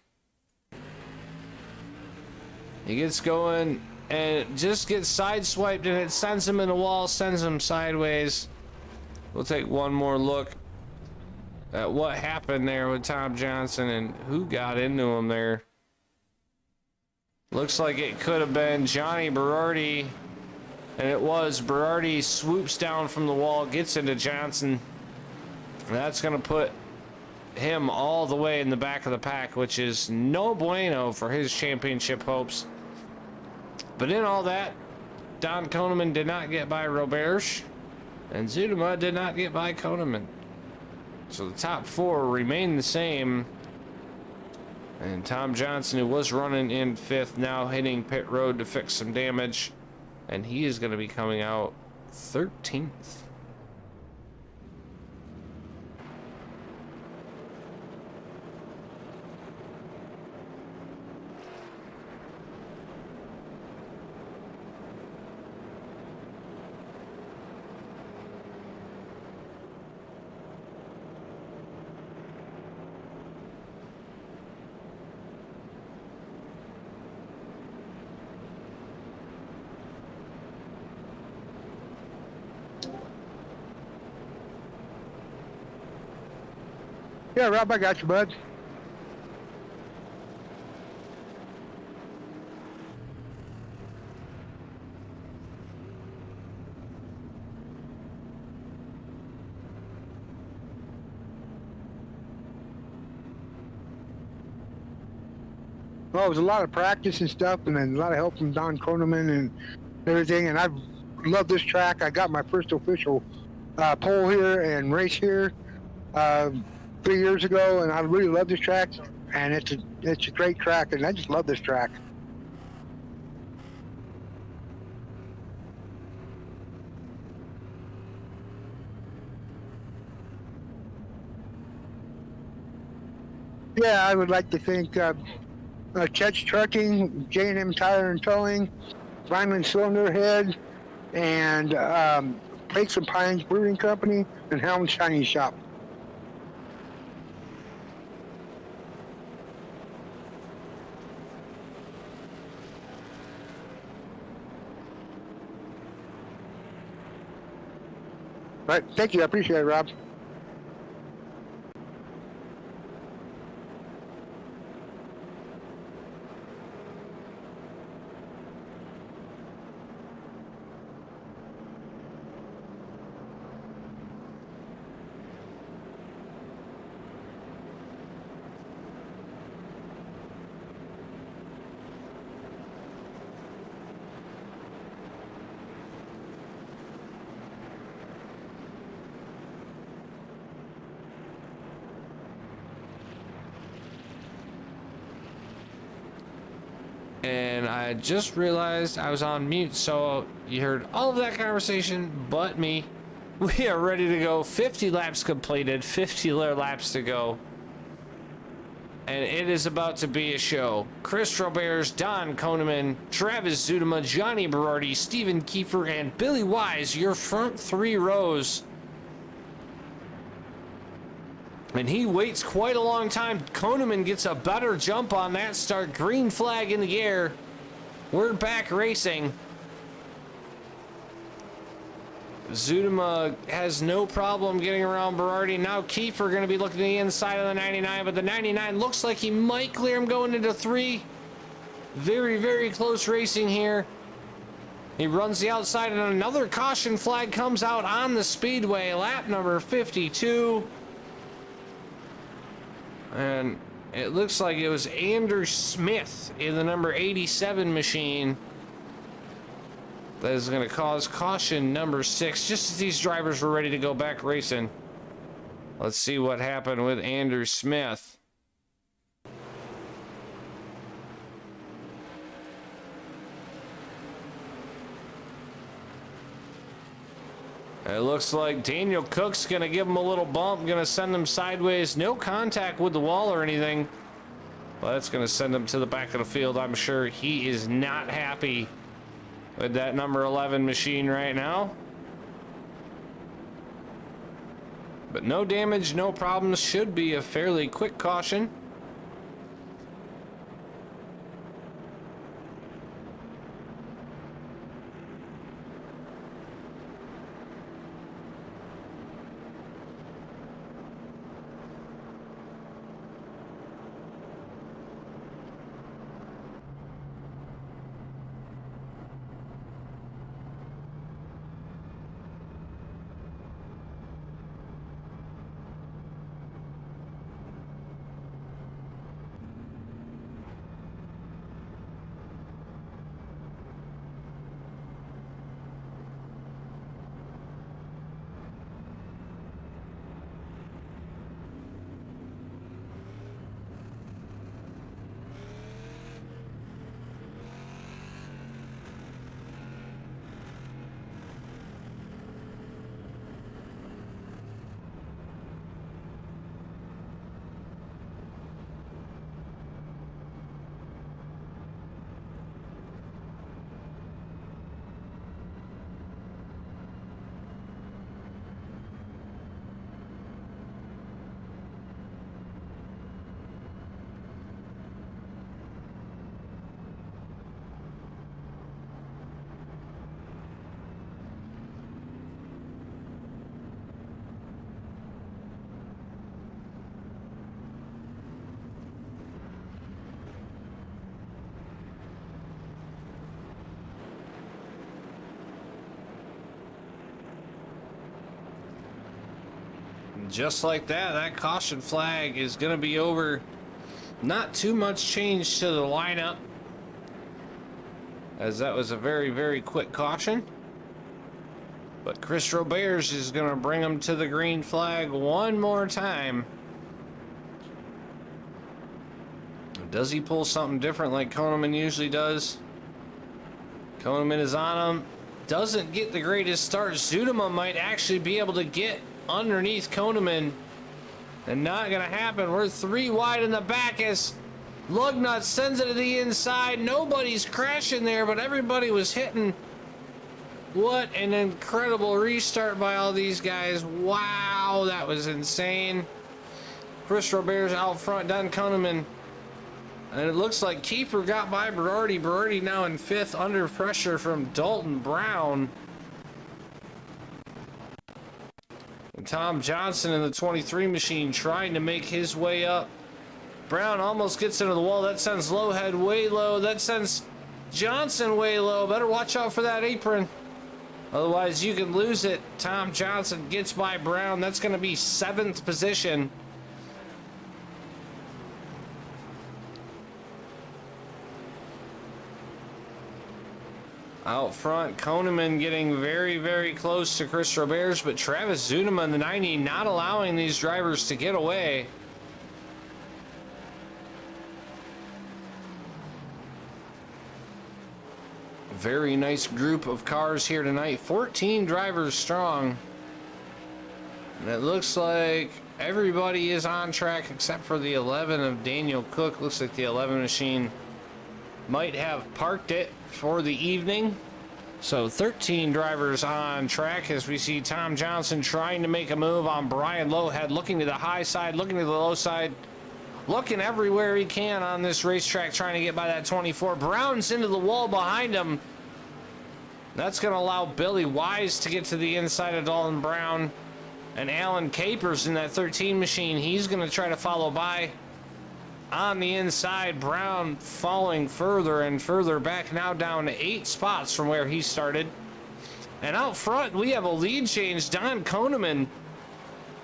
He gets going and just gets sideswiped, and it sends him in the wall, sends him sideways. We'll take one more look at what happened there with Tom Johnson and who got into him there. Looks like it could have been Johnny Berardi, and it was. Berardi swoops down from the wall, gets into Johnson. And that's going to put him all the way in the back of the pack, which is no bueno for his championship hopes. But in all that, Don Koneman did not get by Roberge, and Zudema did not get by Koneman. So the top four remain the same. And Tom Johnson, who was running in 5th, now hitting pit road to fix some damage. And he is going to be coming out 13th. Yeah, Rob, I got you, bud. Well, it was a lot of practice and stuff, and then a lot of help from Don Koneman and everything. And I love this track. I got my first official pole here and race here 3 years ago, and I really love this track. And it's a great track, and I just love this track. Yeah, I would like to thank Chet's Trucking, J&M Tire and Towing, Vineland Cylinder Head, and Lakes and Pines Brewing Company, and Helm Shiny Shop. Right, thank you. I appreciate it, Rob. And I just realized I was on mute, so you heard all of that conversation but me. We are ready to go. 50 laps completed, 50 laps to go. And it is about to be a show. Chris Roberge, Don Koneman, Travis Zudema, Johnny Berardi, Stephen Kiefer, and Billy Wise, your front 3 rows. And he waits quite a long time. Koneman gets a better jump on that start. Green flag in the air. We're back racing. Zudema has no problem getting around Berardi. Now Kiefer going to be looking at the inside of the 99, but the 99 looks like he might clear him going into 3. Very, very close racing here. He runs the outside, and another caution flag comes out on the Speedway. Lap number 52. And it looks like it was Andrew Smith in the number 87 machine that is going to cause caution number 6, just as these drivers were ready to go back racing. Let's see what happened with Andrew Smith. It looks like Daniel Cook's going to give him a little bump, going to send him sideways. No contact with the wall or anything, but that's going to send him to the back of the field. I'm sure he is not happy with that number 11 machine right now. But no damage, no problems. Should be a fairly quick caution. Just like that, that caution flag is going to be over. Not too much change to the lineup, as that was a very, very quick caution. But Chris Roberts is going to bring him to the green flag one more time. Does he pull something different like Koneman usually does? Koneman is on him. Doesn't get the greatest start. Zudema might actually be able to get underneath Koneman. And not going to happen. We're 3 wide in the back as Lugnut sends it to the inside. Nobody's crashing there, but everybody was hitting. What an incredible restart by all these guys. Wow, that was insane. Chris Roberts out front, Don Koneman. And it looks like Kiefer got by Berardi. Berardi now in 5th under pressure from Dalton Brown. And Tom Johnson in the 23 machine trying to make his way up. Brown almost gets into the wall. That sends Lowhead way low. That sends Johnson way low. Better watch out for that apron. Otherwise, you can lose it. Tom Johnson gets by Brown. That's going to be 7th position. Out front, Koneman getting very, very close to Chris Roberts, but Travis Zudema in the 90 not allowing these drivers to get away. Very nice group of cars here tonight. 14 drivers strong. And it looks like everybody is on track except for the 11 of Daniel Cook. Looks like the 11 machine might have parked it for the evening. So 13 drivers on track as we see Tom Johnson trying to make a move on Brian Lowhead, looking to the high side, looking to the low side, looking everywhere he can on this racetrack, trying to get by that 24. Brown's into the wall behind him. That's going to allow Billy Wise to get to the inside of Dalton Brown. And Alan Capers in that 13 machine, he's going to try to follow by. On the inside, Brown falling further and further back, now down to 8 spots from where he started. And out front, we have a lead change. Don Koneman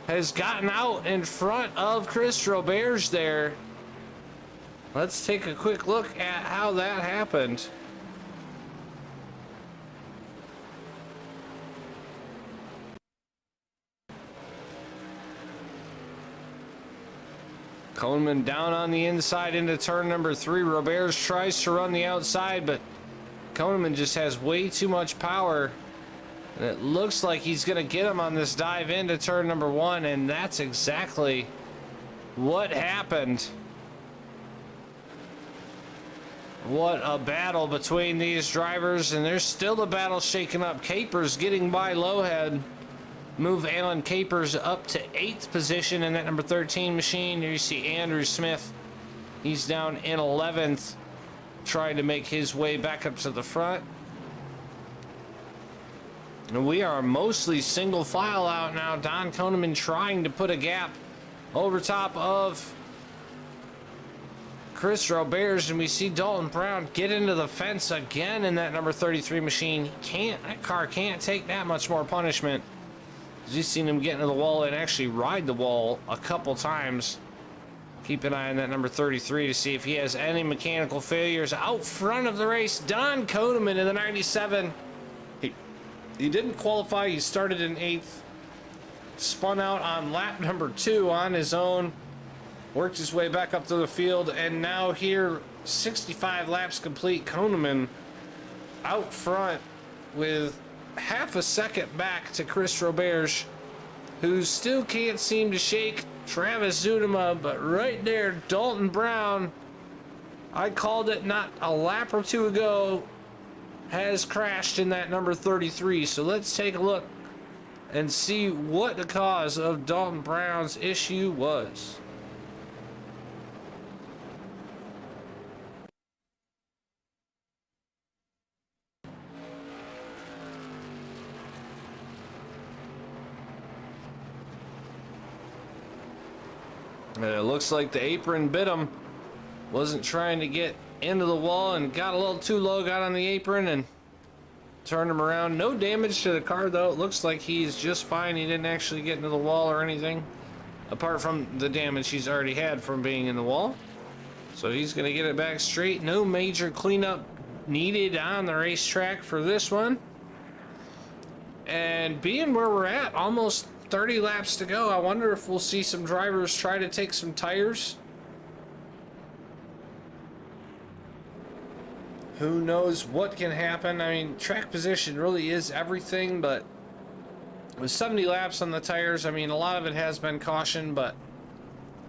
has gotten out in front of Chris Roberts there. Let's take a quick look at how that happened. Koneman down on the inside into turn number 3. Roberts tries to run the outside, but Koneman just has way too much power. And it looks like he's going to get him on this dive into turn number 1, and that's exactly what happened. What a battle between these drivers, and there's still a battle shaking up. Capers getting by Lowhead. Move Alan Capers up to 8th position in that number 13 machine. Here you see Andrew Smith. He's down in 11th, trying to make his way back up to the front. And we are mostly single file out now. Don Koneman trying to put a gap over top of Chris Roberts, and we see Dalton Brown get into the fence again in that number 33 machine. That car can't take that much more punishment. You've seen him get into the wall and actually ride the wall a couple times. Keep an eye on that number 33 to see if he has any mechanical failures. Out front of the race, Don Koneman in the 97. He didn't qualify. He started in 8th. Spun out on lap number 2 on his own. Worked his way back up to the field. And now here, 65 laps complete. Koneman out front with half a second back to Chris Roberts, who still can't seem to shake Travis Zudema, but right there, Dalton Brown, I called it not a lap or 2 ago, has crashed in that number 33. So let's take a look and see what the cause of Dalton Brown's issue was. And it looks like the apron bit him. Wasn't trying to get into the wall and got a little too low, got on the apron, and Turn him around. No damage to the car, though. It looks like he's just fine. He didn't actually get into the wall or anything, apart from the damage he's already had from being in the wall. So he's going to get it back straight. No major cleanup needed on the racetrack for this one. And being where we're at, almost 30 laps to go, I wonder if we'll see some drivers try to take some tires. Who knows what can happen? I mean, track position really is everything, but with 70 laps on the tires, I mean, a lot of it has been caution, but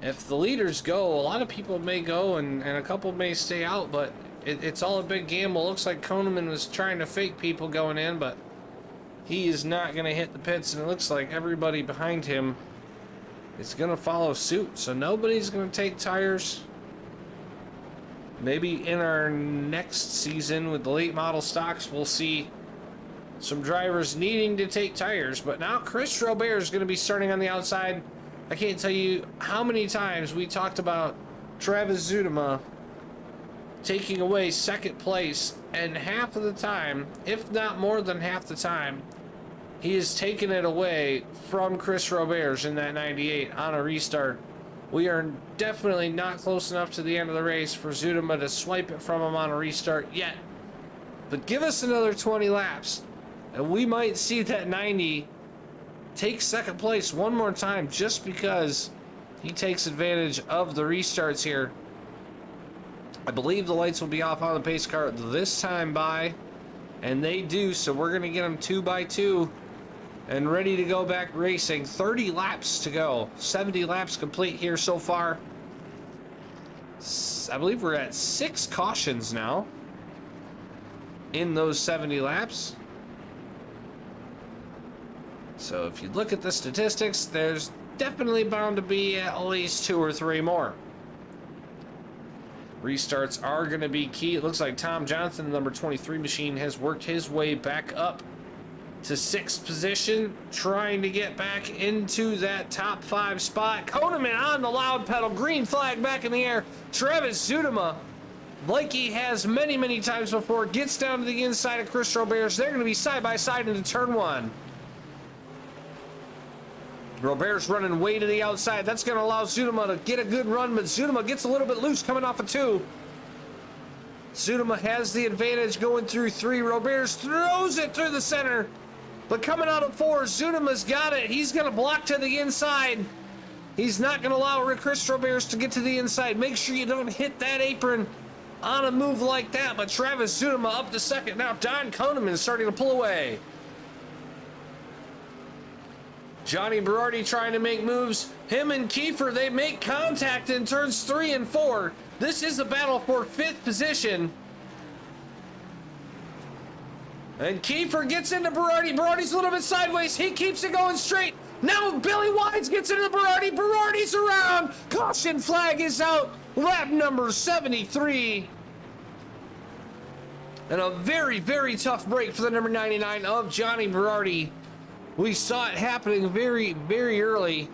if the leaders go, a lot of people may go and a couple may stay out, but it's all a big gamble. Looks like Koneman was trying to fake people going in, but he is not going to hit the pits, and it looks like everybody behind him is going to follow suit. So nobody's going to take tires. Maybe in our next season with the late model stocks, we'll see some drivers needing to take tires. But now Chris Robert is going to be starting on the outside. I can't tell you how many times we talked about Travis Zutema taking away second place, and half of the time, if not more than half the time, he has taken it away from Chris Roberts in that 98 on a restart. We are definitely not close enough to the end of the race for Zutema to swipe it from him on a restart yet. But give us another 20 laps, and we might see that 90 take second place one more time, just because he takes advantage of the restarts here. I believe the lights will be off on the pace car this time by, and they do, so we're going to get them 2 by 2 and ready to go back racing. 30 laps to go. 70 laps complete here so far. I believe we're at 6 cautions now in those 70 laps. So if you look at the statistics, there's definitely bound to be at least 2 or 3 more. Restarts are going to be key. It looks like Tom Johnson, the number 23 machine, has worked his way back up to 6th position, trying to get back into that top 5 spot. Koneman on the loud pedal, green flag back in the air. Travis Zutema, like he has many, many times before, gets down to the inside of Chris Roberts. They're going to be side by side into turn 1. Roberts running way to the outside. That's going to allow Zutema to get a good run, but Zutema gets a little bit loose coming off of 2. Zutema has the advantage going through 3. Roberts throws it through the center, but coming out of 4, Zutema's got it. He's going to block to the inside. He's not going to allow Chris Roberts to get to the inside. Make sure you don't hit that apron on a move like that, but Travis Zutema up to 2nd. Now Don Koneman starting to pull away. Johnny Berardi trying to make moves. Him and Kiefer, they make contact in turns 3 and 4. This is a battle for 5th position. And Kiefer gets into Berardi. Berardi's a little bit sideways. He keeps it going straight. Now Billy Wise gets into Berardi. Berardi's around. Caution flag is out. Lap number 73. And a very, very tough break for the number 99 of Johnny Berardi. We saw it happening very, very early.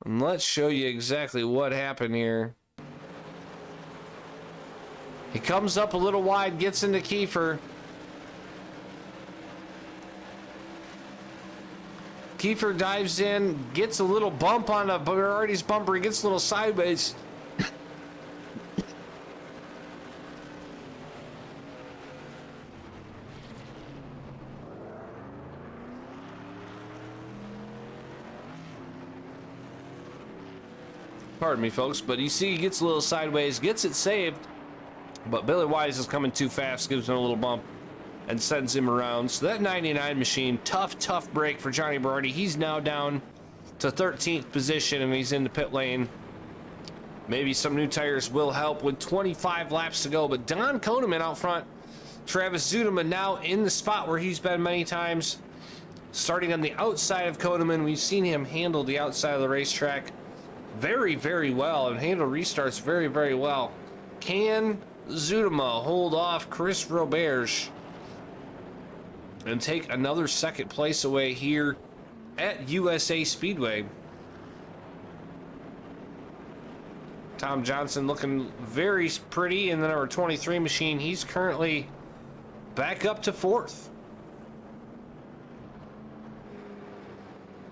And let's show you exactly what happened here. He comes up a little wide, gets into Kiefer. Kiefer dives in, gets a little bump on a Berardi's bumper. He gets a little sideways. Pardon me, folks, but you see he gets a little sideways, gets it saved, but Billy Wise is coming too fast, gives him a little bump, and sends him around. So that 99 machine, tough break for Johnny Berardi. He's now down to 13th position, and he's in the pit lane. Maybe some new tires will help with 25 laps to go, but Don Koneman out front. Travis Zutema now in the spot where he's been many times, starting on the outside of Koneman. We've seen him handle the outside of the racetrack very, very well and handle restarts very, very well. Can Zutema hold off Chris Roberts and take another second place away here at USA Speedway. Tom Johnson looking very pretty in the number 23 machine. He's currently back up to 4th.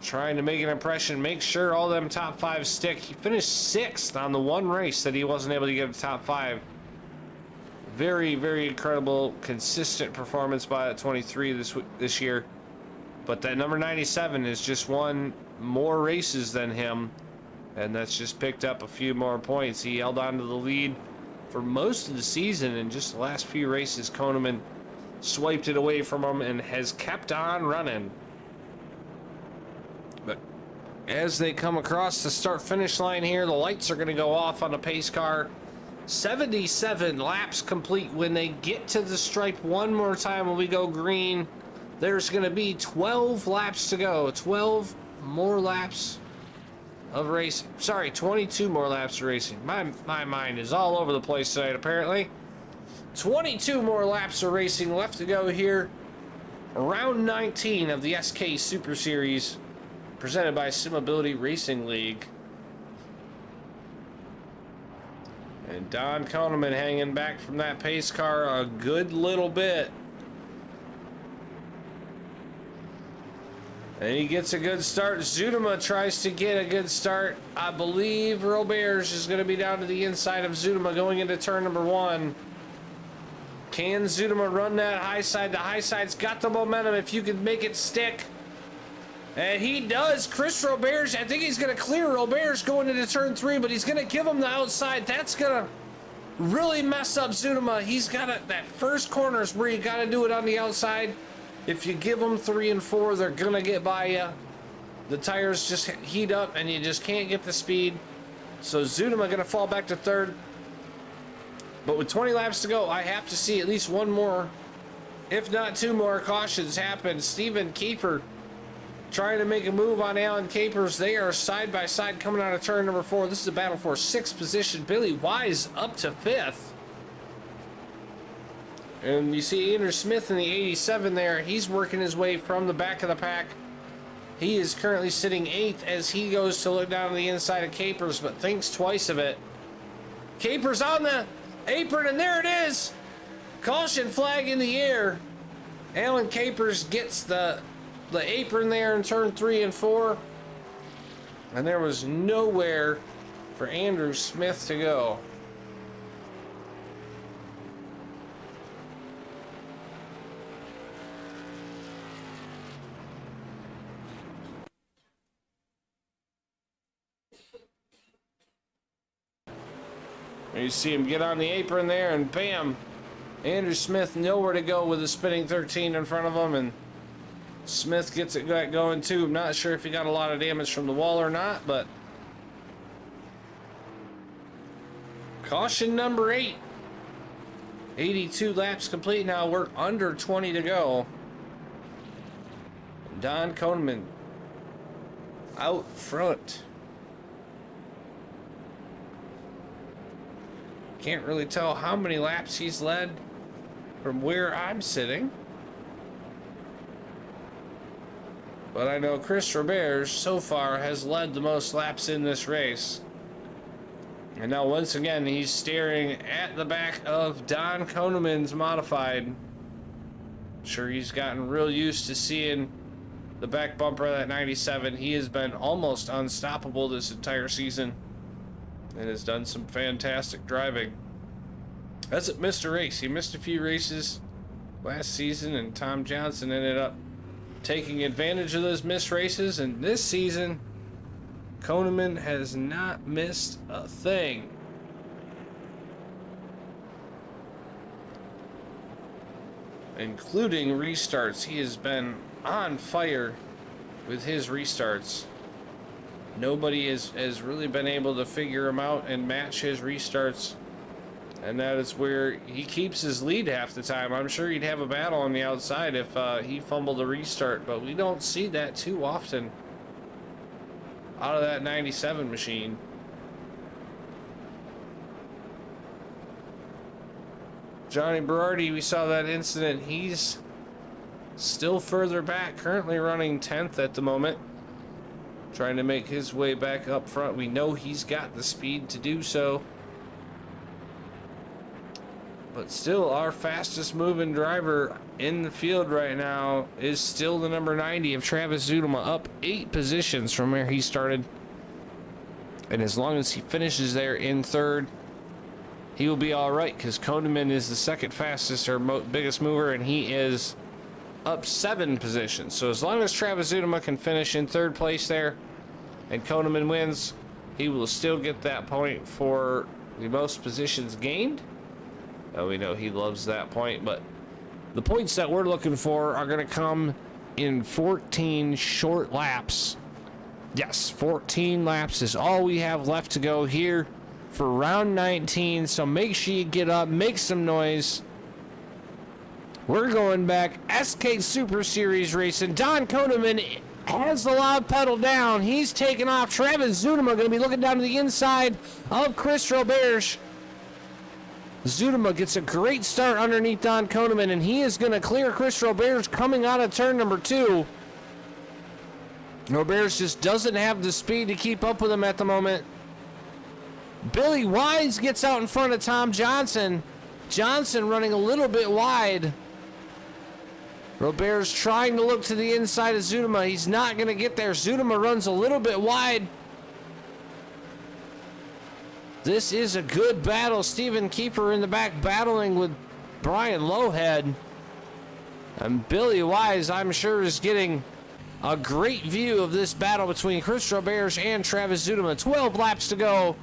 Trying to make an impression, make sure all them top 5 stick. He finished 6th on the one race that he wasn't able to get a top 5. Very, very incredible, consistent performance by that 23 this year. But that number 97 has just won more races than him, and that's just picked up a few more points. He held on to the lead for most of the season, and just the last few races, Koneman swiped it away from him and has kept on running. But as they come across the start-finish line here, the lights are going to go off on the pace car. 77 laps complete. When they get to the stripe one more time, when we go green, there's going to be 12 laps to go. 12 more laps of racing. Sorry, 22 more laps of racing. My mind is all over the place tonight, apparently. 22 more laps of racing left to go here. Round 19 of the SK Super Series, presented by Simability Racing League. And Don Koneman hanging back from that pace car a good little bit. And he gets a good start. Zudema tries to get a good start. I believe Roberts is going to be down to the inside of Zudema going into turn number 1. Can Zudema run that high side? The high side's got the momentum if you can make it stick. And he does. Chris Roberts, I think he's going to clear Roberts going into turn 3, but he's going to give him the outside. That's going to really mess up Zudema. He's got that first corner is where you got to do it on the outside. If you give them 3 and 4, they're going to get by you. The tires just heat up and you just can't get the speed. So Zudema going to fall back to 3rd. But with 20 laps to go, I have to see at least one more, if not 2 more cautions happen. Steven Kiefer trying to make a move on Alan Capers. They are side by side coming out of turn number 4. This is a battle for 6th position. Billy Wise up to 5th. And you see Andrew Smith in the 87 there. He's working his way from the back of the pack. He is currently sitting 8th as he goes to look down to the inside of Capers, but thinks twice of it. Capers on the apron, and there it is. Caution flag in the air. Alan Capers gets the apron there in turn 3 and 4, and there was nowhere for Andrew Smith to go. You see him get on the apron there, and bam, Andrew Smith nowhere to go with a spinning 13 in front of him, and Smith gets it going too. I'm not sure if he got a lot of damage from the wall or not, but caution number 8. 82 laps complete now. We're under 20 to go. Don Koneman out front. Can't really tell how many laps he's led from where I'm sitting. But I know Chris Roberts so far has led the most laps in this race. And now once again he's staring at the back of Don Koneman's modified. I'm sure he's gotten real used to seeing the back bumper of that 97. He has been almost unstoppable this entire season and has done some fantastic driving. Hasn't missed a race. He missed a few races last season, and Tom Johnson ended up taking advantage of those missed races, and this season Koneman has not missed a thing. Including restarts. He has been on fire with his restarts. Nobody has really been able to figure him out and match his restarts, and that is where he keeps his lead half the time. I'm sure he'd have a battle on the outside if he fumbled a restart, but we don't see that too often out of that 97 machine. Johnny Berardi, we saw that incident. He's still further back, currently running 10th at the moment. trying to make his way back up front. We know he's got the speed to do so. But still, our fastest moving driver in the field right now is still the number 90 of Travis Zudema, up 8 positions from where he started. And as long as he finishes there in third, he will be all right, because Koneman is the second fastest or biggest mover, and he is up 7 positions. So as long as Travis Zudema can finish in third place there and Koneman wins, he will still get that point for the most positions gained. We know he loves that point, but the points that we're looking for are going to come in 14 short laps. Yes, 14 laps is all we have left to go here for round 19, so make sure you get up, make some noise. We're going back SK Super Series racing. Don Koneman has the loud pedal down. He's taking off. Travis Zudema going to be looking down to the inside of Chris Roberge. Zudema gets a great start underneath Don Koneman, and he is going to clear Chris Roberge coming out of turn number 2. Roberge just doesn't have the speed to keep up with him at the moment. Billy Wise gets out in front of Tom Johnson. Johnson running a little bit wide. Roberge trying to look to the inside of Zudema. He's not going to get there. Zudema runs a little bit wide. This is a good battle. Stephen Kiefer in the back battling with Brian Lowhead. And Billy Wise, I'm sure, is getting a great view of this battle between Chris Roberge and Travis Zudema. 12 laps to go.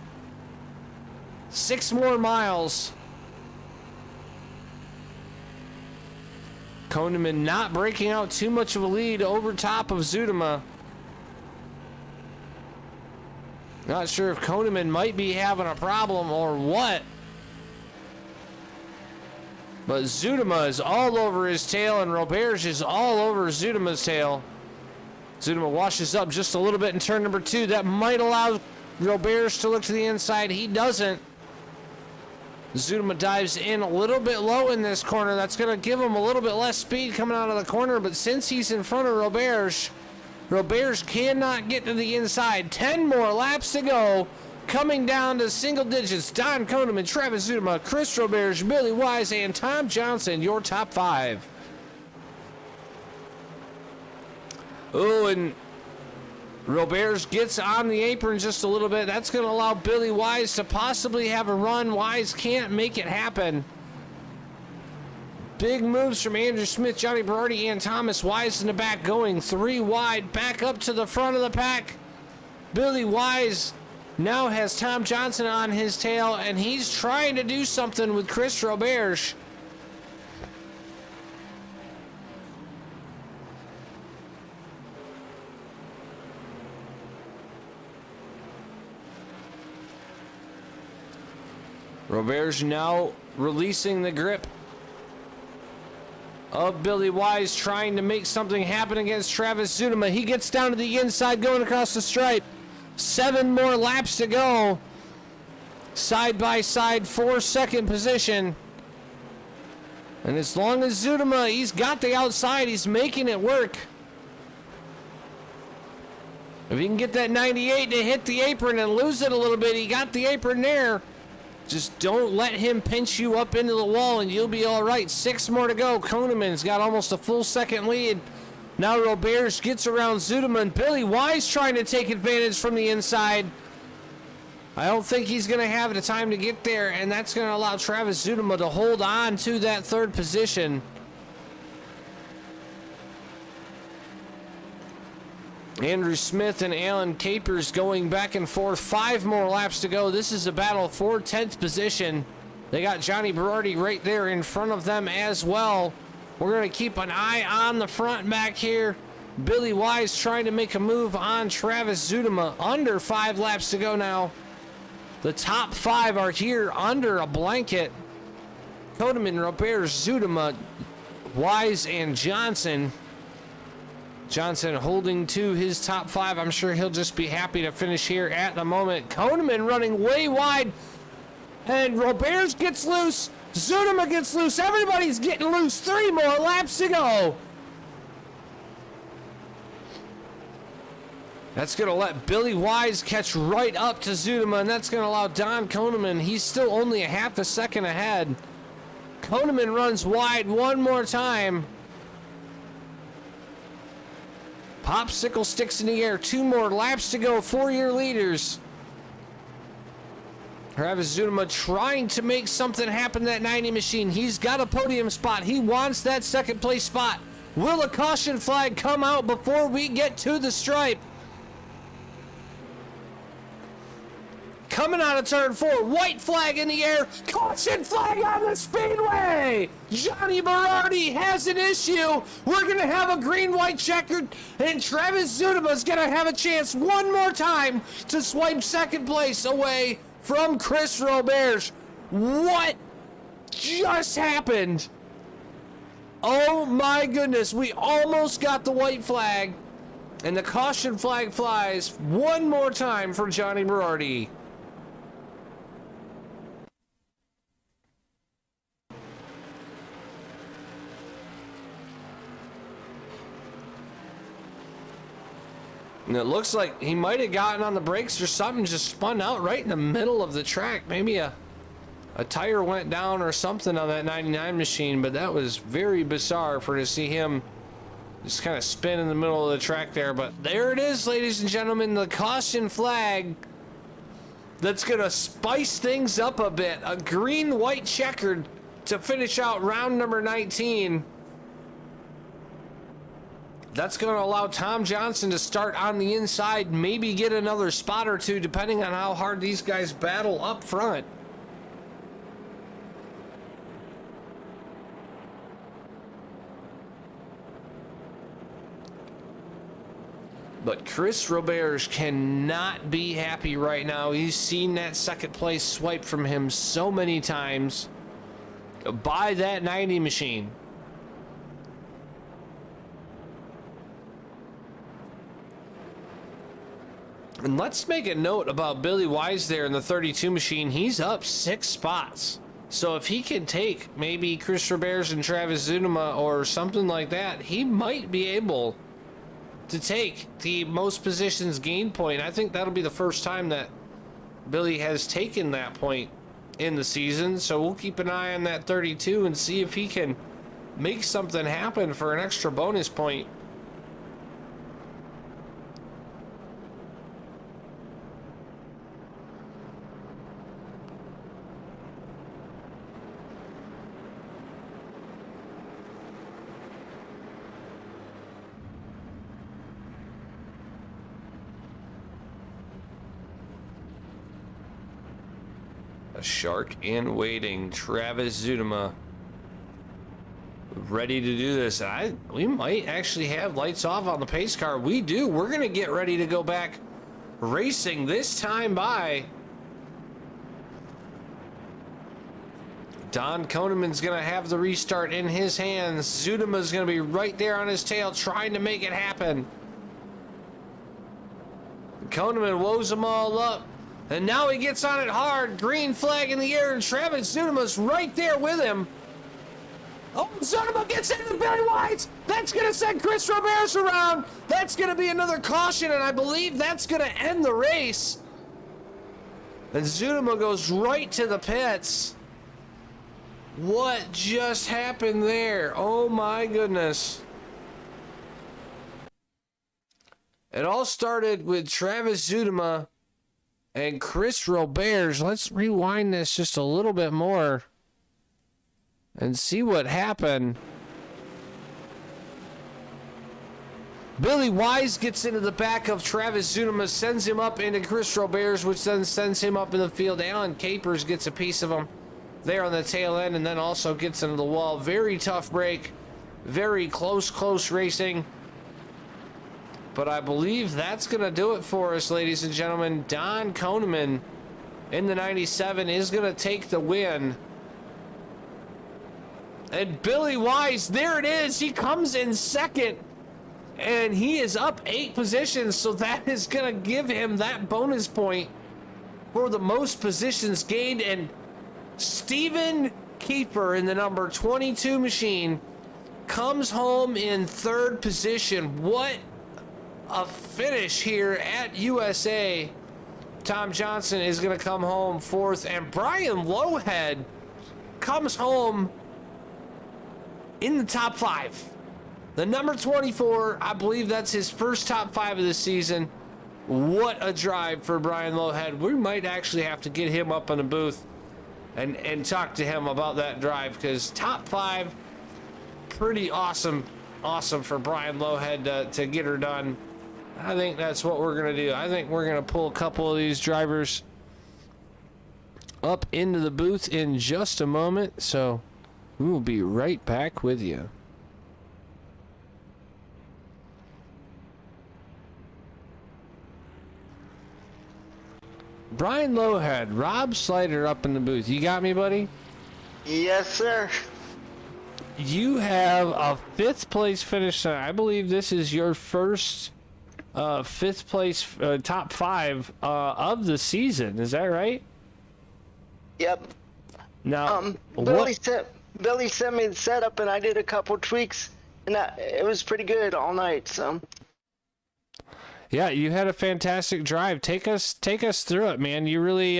6 more miles. Koneman not breaking out too much of a lead over top of Zudema. Not sure if Koneman might be having a problem or what. But Zudema is all over his tail, and Roberge is all over Zudema's tail. Zudema washes up just a little bit in turn number 2. That might allow Roberge to look to the inside. He doesn't. Zudema dives in a little bit low in this corner. That's going to give him a little bit less speed coming out of the corner. But since he's in front of Roberge, Roberge cannot get to the inside. 10 more laps to go. Coming down to single digits. Don Koneman, Travis Zudema, Chris Roberge, Billy Wise, and Tom Johnson, your top 5. Oh, and Roberge gets on the apron just a little bit. That's going to allow Billy Wise to possibly have a run. Wise can't make it happen. Big moves from Andrew Smith, Johnny Berardi, and Thomas. Wise in the back going 3 wide. Back up to the front of the pack. Billy Wise now has Tom Johnson on his tail, and he's trying to do something with Chris Roberge. Roberge now releasing the grip of Billy Wise, trying to make something happen against Travis Zudema. He gets down to the inside, going across the stripe. 7 more laps to go. Side by side, 4-second position. And as long as Zudema, he's got the outside, he's making it work. If he can get that 98 to hit the apron and lose it a little bit, he got the apron there. Just don't let him pinch you up into the wall and you'll be all right. 6 more to go. Koneman's got almost a full second lead. Now Roberge gets around Zudema, and Billy Wise trying to take advantage from the inside. I don't think he's going to have the time to get there, and that's going to allow Travis Zudema to hold on to that 3rd position. Andrew Smith and Alan Capers going back and forth. 5 more laps to go. This is a battle for 10th position. They got Johnny Berardi right there in front of them as well. We're going to keep an eye on the front back here. Billy Wise trying to make a move on Travis Zudema. Under 5 laps to go now. The top 5 are here under a blanket. Koneman, Roberge, Zudema, Wise, and Johnson. Johnson holding to his top 5. I'm sure he'll just be happy to finish here at the moment. Koneman running way wide. And Roberge gets loose. Zudema gets loose. Everybody's getting loose. 3 more laps to go. That's going to let Billy Wise catch right up to Zudema, and that's going to allow Don Koneman. He's still only a half a second ahead. Koneman runs wide one more time. Popsicle sticks in the air. 2 more laps to go. 4-year leaders. Travis Zudema trying to make something happen to that 90 machine. He's got a podium spot. He wants that second place spot. Will a caution flag come out before we get to the stripe? Coming out of turn 4, white flag in the air, caution flag on the Speedway! Johnny Berardi has an issue. We're going to have a green-white checkered, and Travis Zudema's going to have a chance one more time to swipe second place away from Chris Roberge. What just happened? Oh my goodness, we almost got the white flag, and the caution flag flies one more time for Johnny Berardi. And it looks like he might have gotten on the brakes or something, just spun out right in the middle of the track. Maybe a tire went down or something on that 99 machine, but that was very bizarre to see him just kind of spin in the middle of the track there. But there it is, ladies and gentlemen, the caution flag that's going to spice things up a bit. A green-white checkered to finish out round number 19. That's going to allow Tom Johnson to start on the inside, maybe get another spot or two, depending on how hard these guys battle up front. But Chris Roberge cannot be happy right now. He's seen that second place swipe from him so many times by that 90 machine. And let's make a note about Billy Wise there in the 32 machine. He's up 6 spots. So if he can take maybe Chris Roberge and Travis Zudema or something like that, he might be able to take the most positions gain point. I think that'll be the first time that Billy has taken that point in the season. So we'll keep an eye on that 32 and see if he can make something happen for an extra bonus point. A shark in waiting. Travis Zudema ready to do this. We might actually have lights off on the pace car. We do. We're going to get ready to go back racing this time by. Don Koneman's going to have the restart in his hands. Zudema's going to be right there on his tail trying to make it happen. Koneman woes them all up. And now he gets on it hard. Green flag in the air, and Travis Zudema's right there with him. Oh, Zudema gets into Billy Wise. That's going to send Chris Roberge around. That's going to be another caution, and I believe that's going to end the race. And Zudema goes right to the pits. What just happened there? Oh, my goodness. It all started with Travis Zudema and Chris Roberge. Let's rewind this just a little bit more and see what happened. Billy Wise gets into the back of Travis Zudema, sends him up into Chris Roberge, which then sends him up in the field. Alan Capers gets a piece of him there on the tail end and then also gets into the wall. Very tough break. Very close racing. But I believe that's going to do it for us, ladies and gentlemen. Don Koneman in the 97 is going to take the win. And Billy Wise, there it is. He comes in second. And he is up 8 positions. So that is going to give him that bonus point for the most positions gained. And Stephen Kiefer in the number 22 machine comes home in 3rd position. What a finish here at USA. Tom Johnson is going to come home fourth, and Brian Lowhead comes home in the top 5. The number 24, I believe that's his first top 5 of the season. What a drive for Brian Lowhead. We might actually have to get him up in the booth and talk to him about that drive, because top 5, pretty awesome for Brian Lowhead to get her done. I think that's what we're going to do. I think we're going to pull a couple of these drivers up into the booth in just a moment, so we will be right back with you. Brian Lowhead, Rob Sluiter up in the booth. You got me, buddy? Yes, sir. You have a 5th place finish tonight. I believe this is your first 5th place top 5 of the season. Is that right? Yep. Now, Billy sent me the setup, and I did a couple tweaks, and it was pretty good all night. So. Yeah, you had a fantastic drive. Take us through it, man. You really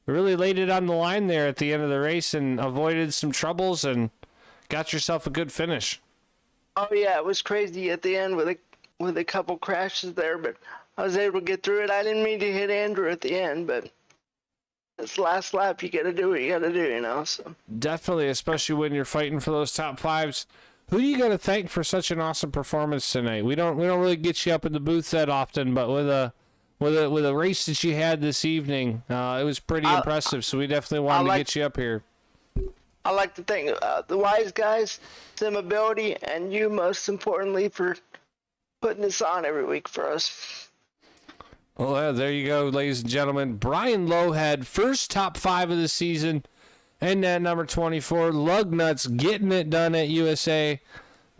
laid it on the line there at the end of the race and avoided some troubles and got yourself a good finish. Oh yeah, it was crazy at the end with a couple crashes there, but I was able to get through it. I didn't mean to hit Andrew at the end, but this last lap, you got to do what you got to do, you know. So definitely, especially when you're fighting for those top 5s. Who do you got to thank for such an awesome performance tonight? We don't really get you up in the booth that often, but with a race that you had this evening, it was pretty impressive. So we definitely wanted to get you up here. I like to thank the wise guys, Simability, and you most importantly for putting this on every week for us. Well, there you go, ladies and gentlemen. Brian Lowhead, first top 5 of the season. And then number 24, Lugnuts, getting it done at USA.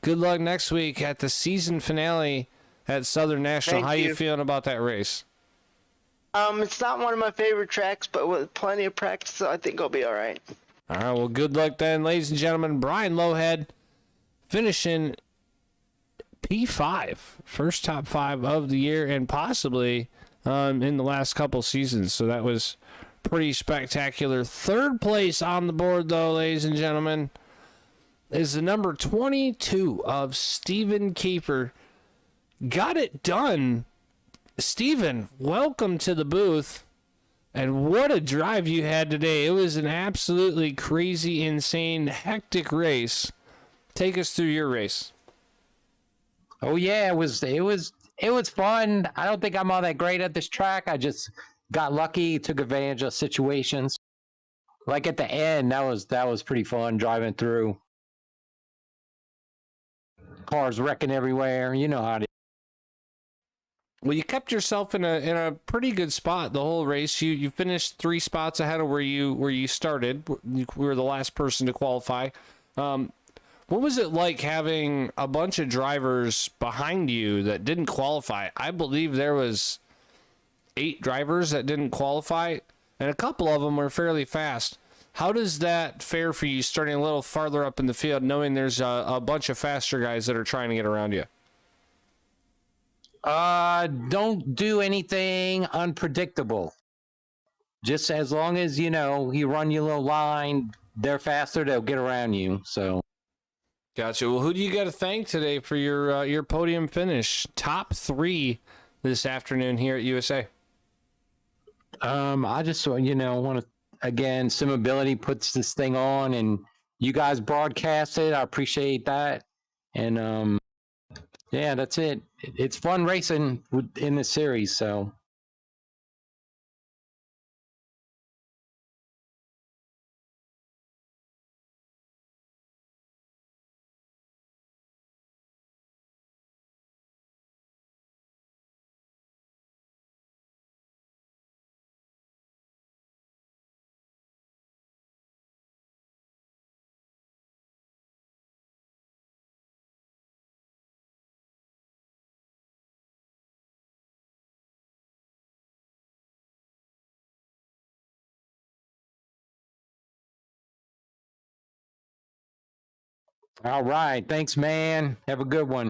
Good luck next week at the season finale at Southern National. How you feeling about that race? It's not one of my favorite tracks, but with plenty of practice, I think I'll be all right. All right, well, good luck then, ladies and gentlemen. Brian Lowhead finishing P5, first top 5 of the year, and possibly in the last couple seasons. So that was pretty spectacular. 3rd place on the board, though, ladies and gentlemen, is the number 22 of Stephen Keeper. Got it done. Stephen, welcome to the booth. And what a drive you had today. It was an absolutely crazy, insane, hectic race. Take us through your race. Oh yeah, it was fun. I don't think I'm all that great at this track. I just got lucky, took advantage of situations. Like at the end, that was pretty fun driving through. Cars wrecking everywhere. You know how it is. Well, you kept yourself in a pretty good spot the whole race. You finished 3 spots ahead of where you started. You were the last person to qualify. What was it like having a bunch of drivers behind you that didn't qualify? I believe there was 8 drivers that didn't qualify, and a couple of them were fairly fast. How does that fare for you starting a little farther up in the field, knowing there's a bunch of faster guys that are trying to get around you? Don't do anything unpredictable. Just as long as, you run your little line, they're faster, they'll get around you, so. Gotcha. Well, who do you got to thank today for your podium finish? Top 3 this afternoon here at USA. I just want to, again, Simability puts this thing on, and you guys broadcast it. I appreciate that. And, yeah, that's it. It's fun racing in this series, so. All right. Thanks, man. Have a good one.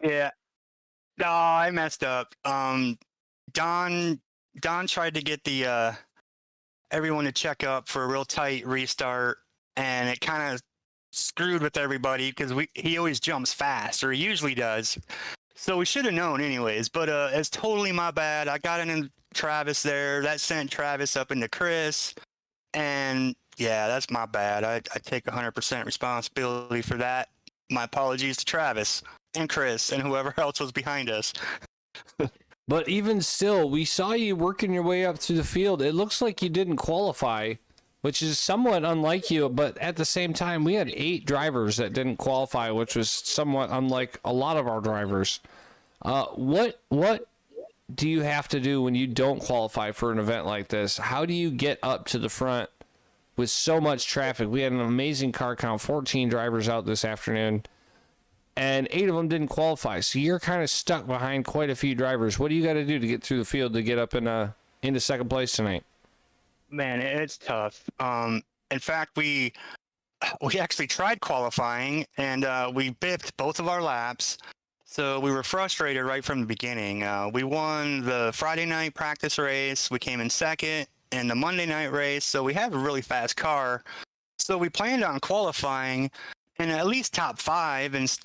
Yeah. No, I messed up. Don tried to get the everyone to check up for a real tight restart, and it kind of screwed with everybody because he always jumps fast, or he usually does. So we should have known anyways, but it's totally my bad. I got in Travis there. That sent Travis up into Chris, and yeah, that's my bad. I take 100% responsibility for that. My apologies to Travis and Chris and whoever else was behind us. But even still, we saw you working your way up through the field. It looks like you didn't qualify, which is somewhat unlike you, but at the same time, we had 8 drivers that didn't qualify, which was somewhat unlike a lot of our drivers. What do you have to do when you don't qualify for an event like this? How do you get up to the front with so much traffic? We had an amazing car count, 14 drivers out this afternoon, and 8 of them didn't qualify. So you're kind of stuck behind quite a few drivers. What do you got to do to get through the field to get up into second place tonight? Man, it's tough. In fact, we actually tried qualifying, and we bipped both of our laps. So we were frustrated right from the beginning. We won the Friday night practice race. We came in second in the Monday night race. So we have a really fast car. So we planned on qualifying in at least top 5, and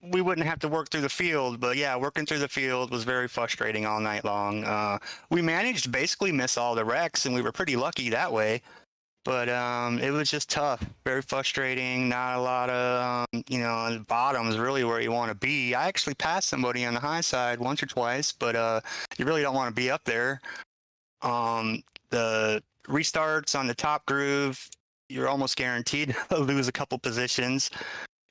we wouldn't have to work through the field. But yeah, working through the field was very frustrating all night long. We managed to basically miss all the wrecks, and we were pretty lucky that way. But it was just tough, very frustrating. Not a lot of, the bottom is really where you want to be. I actually passed somebody on the high side once or twice, but you really don't want to be up there. The restarts on the top groove, you're almost guaranteed to lose a couple positions.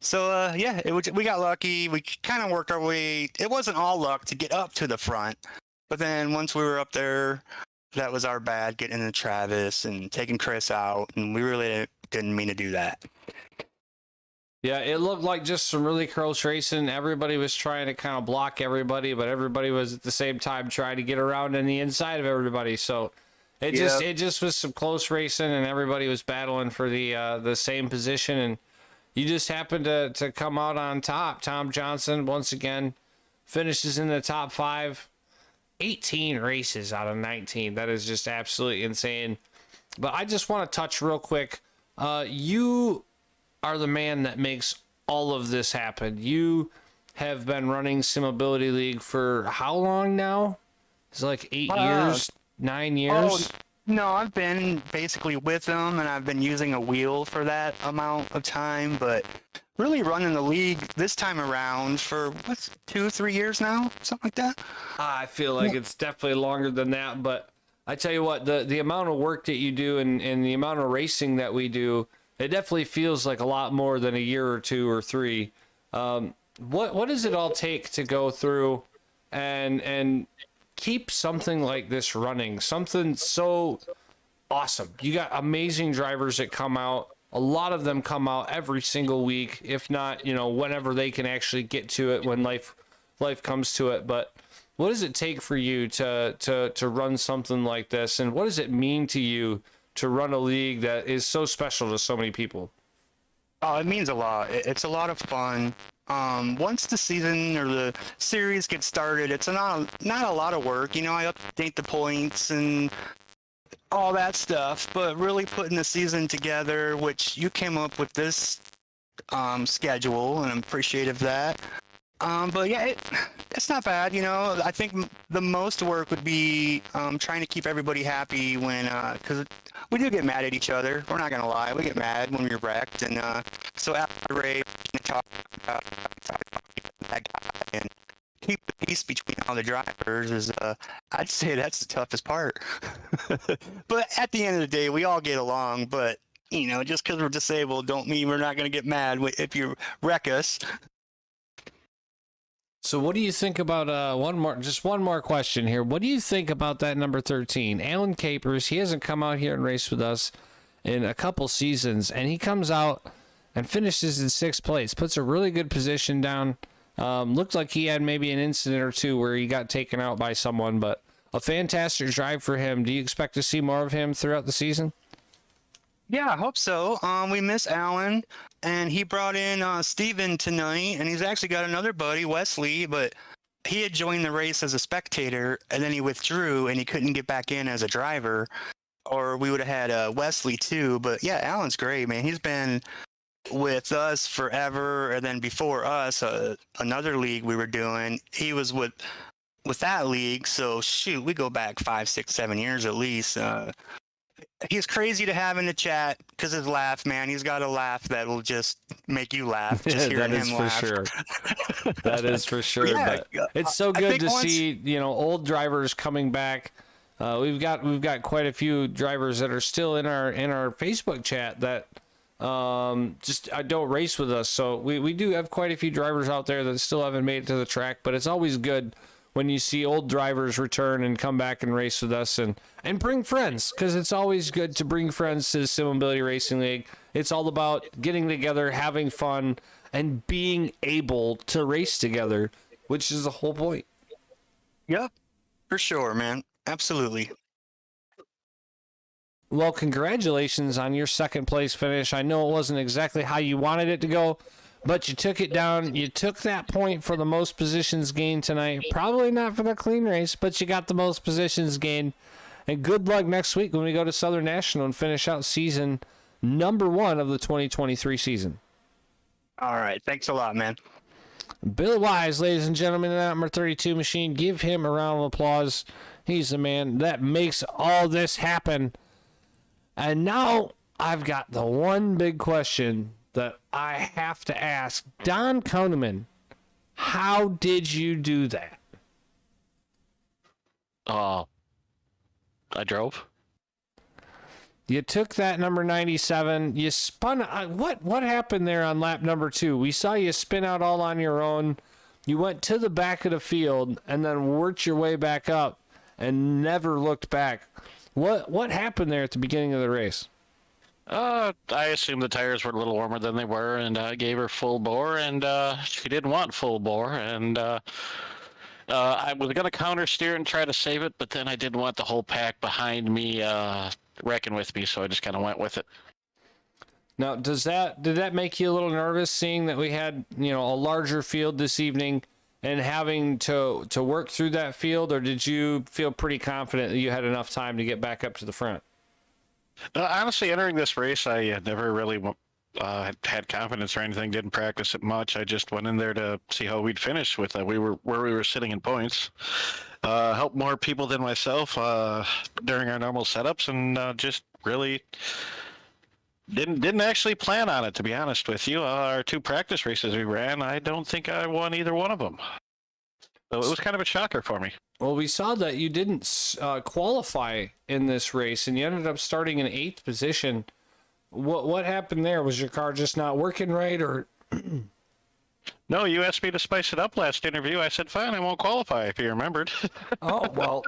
So yeah, we got lucky. We kind of worked our way. It wasn't all luck to get up to the front, but then once we were up there, that was our bad, getting into Travis and taking Chris out, and we really didn't mean to do that. Yeah, it looked like just some really close racing. Everybody was trying to kind of block everybody, but everybody was at the same time trying to get around on the inside of everybody. So it just was some close racing, and everybody was battling for the same position, and you just happened to come out on top. Tom Johnson, once again, finishes in the top 5. 18 races out of 19. That is just absolutely insane. But I just want to touch real quick. You are the man that makes all of this happen. You have been running Simability League for how long now? It's like 8 years, 9 years? Oh, no, I've been basically with them, and I've been using a wheel for that amount of time, but really running the league this time around for, 2-3 years now? Something like that? I feel like it's definitely longer than that, but I tell you what, the amount of work that you do and the amount of racing that we do, it definitely feels like a lot more than a year or 2 or 3. What does it all take to go through and keep something like this running? Something so awesome. You got amazing drivers that come out. A lot of them come out every single week, if not, whenever they can actually get to it, when life comes to it. But what does it take for you to run something like this, and what does it mean to you to run a league that is so special to so many people? Oh, it means a lot. It's a lot of fun. Once the season or the series gets started, it's not a lot of work. I update the points and all that stuff, but really putting the season together, which you came up with this schedule, and I'm appreciative of that. But yeah, it's not bad. I think the most work would be trying to keep everybody happy because we do get mad at each other. We're not gonna lie, we get mad when we're wrecked, and so after the race, talk about that guy and keep the peace between all the drivers is I'd say that's the toughest part. But at the end of the day, we all get along. But just because we're disabled don't mean we're not going to get mad if you wreck us. So what do you think about one more question here? What do you think about that number 13, Alan Capers? He hasn't come out here and raced with us in a couple seasons, and he comes out and finishes in 6th place. Puts a really good position down. Looked like he had maybe an incident or two where he got taken out by someone, but a fantastic drive for him. Do you expect to see more of him throughout the season? Yeah, I hope so. We miss Alan, and he brought in Steven tonight, and he's actually got another buddy, Wesley, but he had joined the race as a spectator, and then he withdrew, and he couldn't get back in as a driver, or we would have had Wesley too. But yeah, Alan's great, man. He's been with us forever, and then before us, another league we were doing, he was with that league. So shoot, we go back 5, 6, 7 years at least. He's crazy to have in the chat because his laugh, man. He's got a laugh that will just make you laugh. Just hearing him laugh. Sure. That is for sure. Yeah, but it's so good to see, old drivers coming back. We've got quite a few drivers that are still in our Facebook chat that just don't race with us. So we do have quite a few drivers out there that still haven't made it to the track, but it's always good when you see old drivers return and come back and race with us and bring friends, because it's always good to bring friends to the Simability Racing League. It's all about getting together, having fun, and being able to race together, which is the whole point. Yep, for sure, man. Absolutely. Well, congratulations on your 2nd place finish. I know it wasn't exactly how you wanted it to go, but you took it down. You took that point for the most positions gained tonight. Probably not for the clean race, but you got the most positions gained. And good luck next week when we go to Southern National and finish out season number 1 of the 2023 season. All right. Thanks a lot, man. Bill Wise, ladies and gentlemen, in that number 32 machine. Give him a round of applause. He's the man that makes all this happen. And now I've got the one big question that I have to ask. Don Koneman, how did you do that? I drove. You took that number 97. You spun. What happened there on lap number 2? We saw you spin out all on your own. You went to the back of the field and then worked your way back up and never looked back. What happened there at the beginning of the race? I assumed the tires were a little warmer than they were, and I gave her full bore, and she didn't want full bore, and I was going to counter steer and try to save it, but then I didn't want the whole pack behind me wrecking with me, so I just kind of went with it. Now, did that make you a little nervous, seeing that we had a larger field this evening and having to work through that field, or did you feel pretty confident that you had enough time to get back up to the front? Honestly, entering this race, I never really had confidence or anything. Didn't practice it much. I just went in there to see how we'd finish with where we were sitting in points. Help more people than myself during our normal setups, and just really didn't actually plan on it, to be honest with you. Our 2 practice races we ran, I don't think I won either one of them. So it was kind of a shocker for me. Well, we saw that you didn't qualify in this race, and you ended up starting in 8th position. What happened there? Was your car just not working right, or? No, you asked me to spice it up last interview. I said, fine, I won't qualify, if you remembered. Oh, well,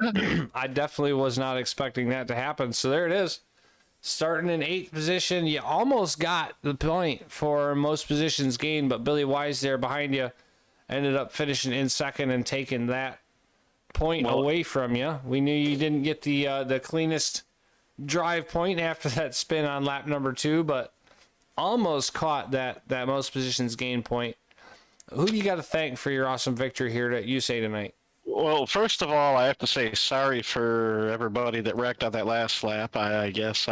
I definitely was not expecting that to happen. So there it is. Starting in 8th position, you almost got the point for most positions gained, but Billy Wise there behind you ended up finishing in 2nd and taking that point away from you. We knew you didn't get the cleanest drive point after that spin on lap number 2, but almost caught that most positions gained point. Who do you got to thank for your awesome victory here at USA tonight? Well, first of all, I have to say sorry for everybody that wrecked on that last lap. I guess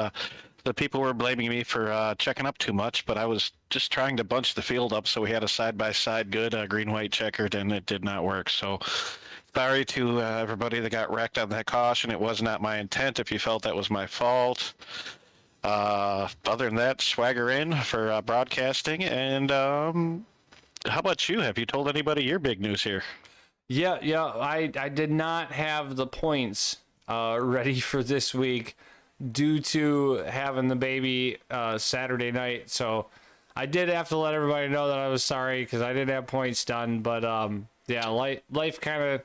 the people were blaming me for checking up too much, but I was just trying to bunch the field up so we had a side-by-side good green-white checkered, and it did not work. So sorry to everybody that got wrecked on that caution. It was not my intent if you felt that was my fault. Other than that, swagger in for broadcasting. And how about you? Have you told anybody your big news here? Yeah, I did not have the points ready for this week due to having the baby Saturday night. So I did have to let everybody know that I was sorry because I didn't have points done. But yeah, life kind of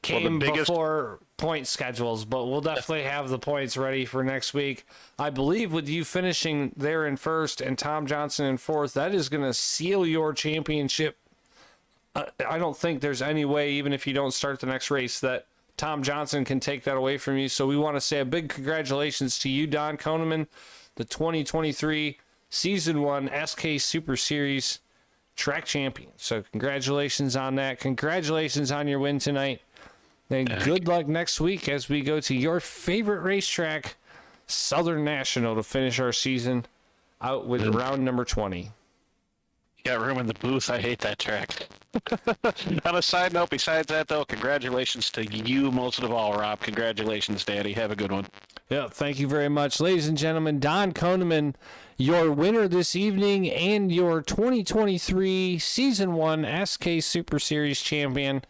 came before point schedules, but we'll definitely have the points ready for next week. I believe with you finishing there in first and Tom Johnson in fourth, that is going to seal your championship. I don't think there's any way, even if you don't start the next race, that Tom Johnson can take that away from you. So we want to say a big congratulations to you, Don Koneman, the 2023 Season 1 SK Super Series track champion. So congratulations on that. Congratulations on your win tonight. And good luck next week as we go to your favorite racetrack, Southern National, to finish our season out with round number 20. You got room in the booth. I hate that track. On a side note, besides that, though, congratulations to you most of all, Rob. Congratulations, Daddy. Have a good one. Yeah, thank you very much. Ladies and gentlemen, Don Koneman, your winner this evening and your 2023 Season 1 SK Super Series champion.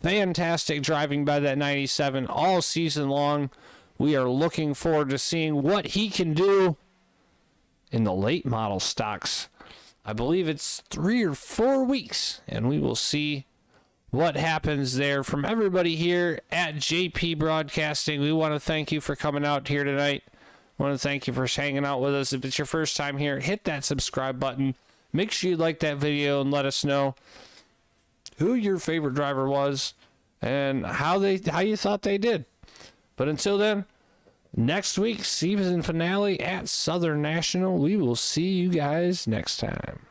Fantastic driving by that 97 all season long. We are looking forward to seeing what he can do in the late model stocks. I believe it's 3 or 4 weeks, and we will see what happens there. From everybody here at JP Broadcasting, we want to thank you for coming out here tonight. I want to thank you for hanging out with us. If it's your first time here, hit that subscribe button. Make sure you like that video and let us know who your favorite driver was and how you thought they did. But until then, next week's season finale at Southern National. We will see you guys next time.